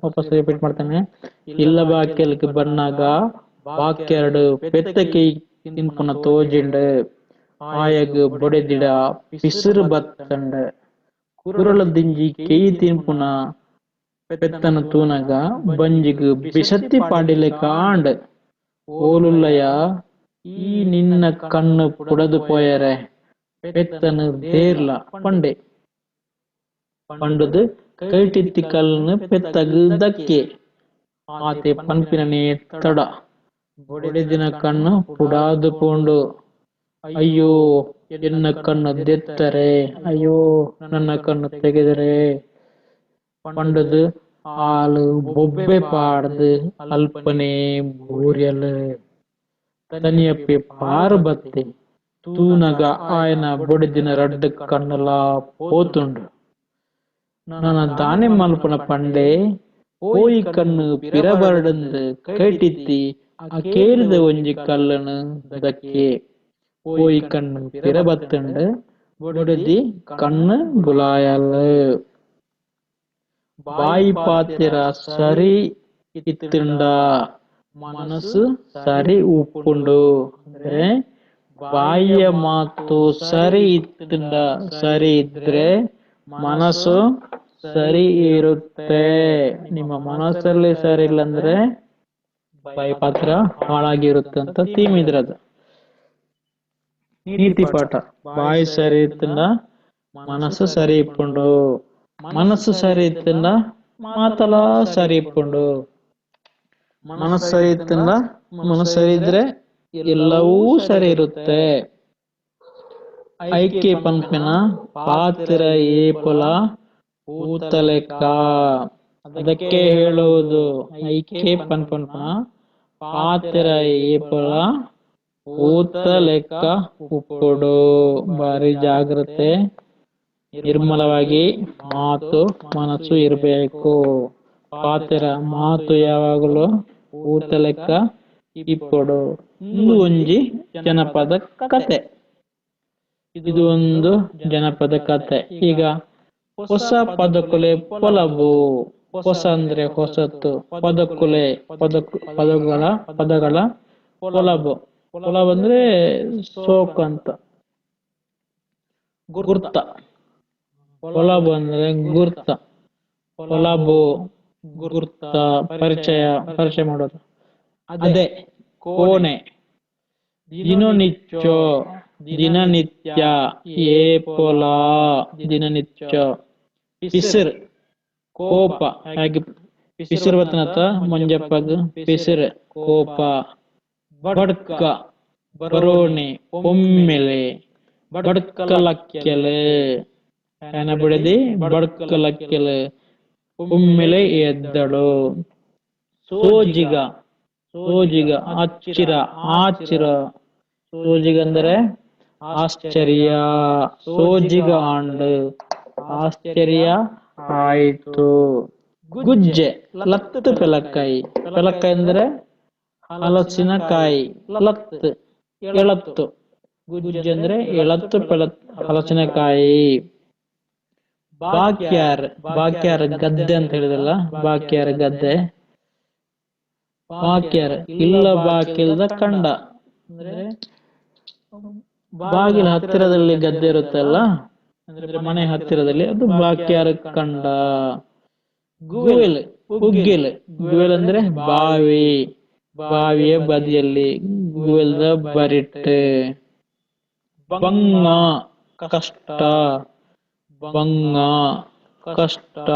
ವಾಪಸ್ ರಿಪೀಟ್ ಮಾಡ್ತಾನೆ. ಇಲ್ಲ ಬಾಕಿಲಿಗೆ ಬಂದಾಗ ಬಾಕ್ಯರಡು ಪೆತ್ತಕೈ ತಿನ್ಪುನ ತೋಜಿಂಡು ಆಯಗ್ ಬೊಡೆದಿಡ ಪಿಸುರು ಬತ್ತಂಡು. ಕುರಳ ದಿಂಜಿ ಕೇಯಿ ತಿನ್ಪುನ ಪೆತ್ತನ ತೂನಗ ಬಂಜಿಗ್ ಬಿಸತ್ತಿ ಪಾಡಿಲೆಕ್ಕ ಆಂಡ್. ಓಲುಲ್ಲಯ ಈ ನಿನ್ನ ಕಣ್ಣು ಪುಡದು ಪೋಯರೆ ಪೆತ್ತನು ದೇರ್ಲ ಪಂಡೆ. ಪಂಡದು ಕೈಟಿತ್ತಿ ಕಲ್ಲನ್ನು ಪೆತ್ತಗ ದಕ್ಕಿ. ಆತೆ ಪಂಪಿನನೇ ತಡ, ಬೊಡೆದಿನ ಕಣ್ಣು ಪುಡಾದು ಪೋಂಡು. ಅಯ್ಯೋ ಎನ್ನ ಕಣ್ಣು ದೆತ್ತರೆ, ಅಯ್ಯೋ ನನ್ನ ಕಣ್ಣು ತೆಗೆದರೆ. ಪಂಡದು ಆಳು ಬೊಬ್ಬೆ ಪಾಡ್ದು ಅಲ್ಪನೆ ಬೂರಿಯಲ್. ತನಿಯಪ್ಪೆ ಪಾರು ಬತ್ತೆ ತೂನಗ ఆయన ಬೊಡಿದಿನ ರಡ್ಡು ಕಣ್ಣಲ పోతుండు. ನನ್ನ ದಾನೆ ಮಲ್ಪನ ಪಂಡೆ ಹೋಯ್ ಕಣ್ಣು ಪಿರಬರಡಂದು ಕೈಟಿತ್ತಿ ಆ ಕೇಳಿದ ಒಂಜಿ ಕಲ್ಲನು ದಕ್ಕೆ ಪೋಯಿ ಕಣ್ಣು ಪಿರ ಬತ್ತಂಡು ಬೊಡದಿ ಕಣ್ಣು ಬುಲಾಯಲ್ ಬಾಯಿ ಪಾತಿರ ಸರಿ ಇತ್ತುಂಡ ಮನಸ್ಸು ಸರಿ ಉಪ್ಪುಂಡು ಅಂದ್ರೆ ಬಾಯಿಯ ಮಾತು ಸರಿ ಇತ್ತುಂಡ ಸರಿ ಇದ್ರೆ ಮನಸ್ಸು ಸರಿ ಇರುತ್ತೆ. ನಿಮ್ಮ ಮನಸ್ಸಲ್ಲಿ ಸರಿ ಇಲ್ಲ ಅಂದ್ರೆ ಬಾಯಿ ಪಾತ್ರ ಹಾಳಾಗಿರುತ್ತೆ ಅಂತ ಥೀಮ್ ಇದ್ರದು. ನೀತಿ ಪಾಠ ಬಾಯಿ ಸರಿ ಇತ್ತಂಡ ಮನಸ್ಸು ಸರಿ ಇಪ್ಪುಂಡು, ಮನಸ್ಸು ಸರಿ ಇತ್ತಂಡ ಮಾತಲ ಸರಿ ಇಪ್ಪುಂಡು. ಮನಸ್ಸು ಸರಿ ಇತ್ತಂಡ ಮನಸ್ಸು ಸರಿ ಇದ್ರೆ ಎಲ್ಲವೂ ಸರಿ ಇರುತ್ತೆ. ಐಕ್ಯ ಪಂಪಿನ ಪಾತ್ರ ಏಪುಲ ಊತಲೆಕ್ಕ ಅದಕ್ಕೆ ಹೇಳುವುದು ಐಕ್ಯ ಪಂಪನ ಪಾತ್ರ ಏಪುಲ ಊತ ಲೆಕ್ಕ ಉಪ್ಪುಡು. ಬಾರಿ ಜಾಗ್ರತೆ ನಿರ್ಮಲವಾಗಿ ಮಾತು ಮನಸ್ಸು ಇರಬೇಕು. ಪಾತ್ರ ಮಾತು ಯಾವಾಗಲೂ ಊತ ಲೆಕ್ಕ ಇಪ್ಪುಡು. ಇದು ಒಂಜಿ ಜನಪದ ಕತೆ. ಇದು ಒಂದು ಜನಪದ ಕತೆ. ಈಗ ಹೊಸ ಪದಕುಲೆ ಪೊಲಬು. ಹೊಸ ಅಂದ್ರೆ ಹೊಸತು, ಪದಕುಲೆ ಪದಗಳ ಪೊಲಬು. ಪೊಲಬು ಅಂದ್ರೆ ಸೋಕು ಅಂತ, ಗುರ್ತ. ಪೊಲಬು ಅಂದ್ರೆ ಗುರ್ತ, ಪೊಲಬು ಗುರ್ತ, ಪರಿಚಯ ಮಾಡೋದು. ಅದೇ ಕೋಣೆ. ದಿನನಿತ್ಯ ಏಪೊಲ ದಿನನಿತ್ಯ. ಪಿಸಿರ್ ಕೋಪ. ಹಾಗೆ ಪಿಸಿರ್ ಬತ್ತನತ್ತ ಮಂಜಪ್ಪಗ ಪಿಸಿರ್ ಕೋಪ. ಬಡ್ಕ ಬರೋಣೆ ಒಮ್ಮೆಲೆ. ಬಡ್ಕಲಕ್ಕೆಲೆ ಏನ ಬಿಡದಿ ಬಡ್ಕಲಕ್ಕೆಲೆ ಒಮ್ಮೆಲೆ ಎದ್ದಳು. ಸೋಜಿಗ ಅಚ್ಚಿರ ಆಚಿರ. ಸೋಜಿಗ ಅಂದ್ರೆ ಆಶ್ಚರ್ಯ. ಸೋಜಿಗ ಆಂಡ್ ಆಶ್ಚರ್ಯ ಆಯ್ತು. ಗುಜ್ಜೆ ಲತ್ತು ಪೆಲಕಾಯಿ. ಪೆಲಕಾಯಿ ಅಂದ್ರೆ ಹಲಸಿನಕಾಯಿ. ಲತ್ ಎಳತ್ತು. ಗುಜ್ಜೆ ಅಂದ್ರೆ ಎಳತ್ತು ಹಲಸಿನಕಾಯಿ. ಬಾಕ್ಯಾರ್ ಗದ್ದೆ ಅಂತ ಹೇಳಿದಲ್ಲ, ಬಾಕ್ಯಾರ್ ಗದ್ದೆ. ಬಾಕ್ಯಾರ್ ಇಲ್ಲ ಬಾಕಿಲ್ದ ಕಂಡ ಅಂದ್ರೆ ಬಾಗಿಲ ಹತ್ತಿರದಲ್ಲಿ ಗದ್ದೆ ಇರುತ್ತಲ್ಲ, ಅಂದ್ರೆ ಮನೆ ಹತ್ತಿರದಲ್ಲಿ, ಅದು ಬಾಕ್ಯಾರ್ ಕಂಡ. ಗುವೆಲ್ ಅಂದ್ರೆ ಬಾವಿ. ಬಾವಿಯ ಬದಿಯಲ್ಲಿ ಗುವೆಲ್ದ ಬರಿಟ್. ಬಂಗ ಕಷ್ಟ. ಬಂಗ ಕಷ್ಟ.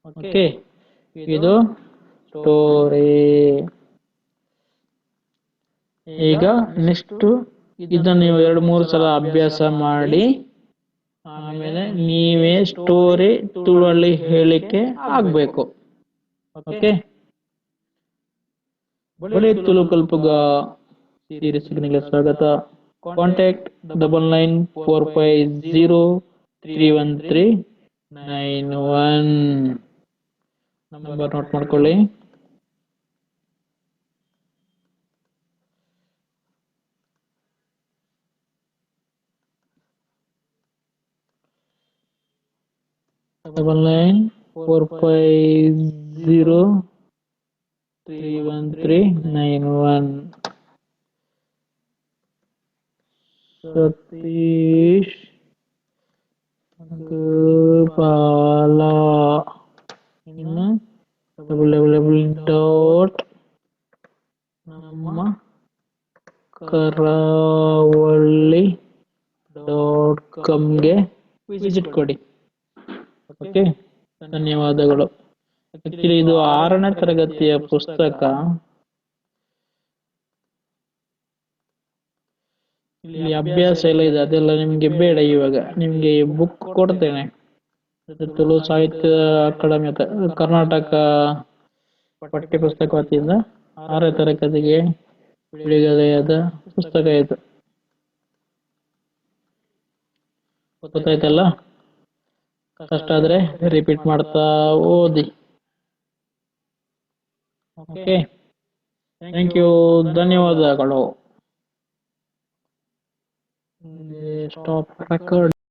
ಓಕೆ, ಇದು ಸ್ಟೋರಿ. ಈಗ ನೆಕ್ಸ್ಟ್ ಇದನ್ನು ನೀವು 2-3 ಸಲ ಅಭ್ಯಾಸ ಮಾಡಿ ಆಮೇಲೆ ನೀವೇ ಸ್ಟೋರಿ ತುಳುವಲ್ಲಿ ಹೇಳಿಕೆ ಆಗ್ಬೇಕು. ಓಕೆ, ಬಳಿ ತುಳು ಕಲ್ಪುಗ ಸೀರೀಸ್ಗೆ ಸ್ವಾಗತ. ಕಾಂಟ್ಯಾಕ್ಟ್ 9945031391 ನಂಬರ್ ನೋಟ್ ಮಾಡ್ಕೊಳ್ಳಿ. ಡಬಲ್ 9945031391. ಸತೀಶ್ ಗೋಪಾಲ. ಇನ್ನು www. ನಮ್ಮ ಕರಾವಳಿ.comಗೆ ವಿಸಿಟ್ ಕೊಡಿ. ಓಕೆ, ಧನ್ಯವಾದಗಳು. ಆಕ್ಚುಲಿ ಇದು 6ನೇ ತರಗತಿಯ ಪುಸ್ತಕ. ಇಲ್ಲಿ ಅಭ್ಯಾಸ ಎಲ್ಲ ಇದೆ, ಅದೆಲ್ಲ ನಿಮ್ಗೆ ಬೇಡ. ಇವಾಗ ನಿಮ್ಗೆ ಬುಕ್ ಕೊಡ್ತೇನೆ. ತುಳು ಸಾಹಿತ್ಯ ಅಕಾಡೆಮಿ ಕರ್ನಾಟಕ ಪಠ್ಯ ಪುಸ್ತಕ ವತಿಯಿಂದ 6ನೇ ತರಗತಿಗೆ ಬಿಡುಗಡೆಯಾದ ಪುಸ್ತಕ ಇದು. ಗೊತ್ತಾಯ್ತಲ್ಲ? ಕಷ್ಟ ಆದ್ರೆ ರಿಪೀಟ್ ಮಾಡ್ತಾ ಓದಿ. ಓಕೆ, ಥ್ಯಾಂಕ್ ಯು, ಧನ್ಯವಾದಗಳು. Stop record.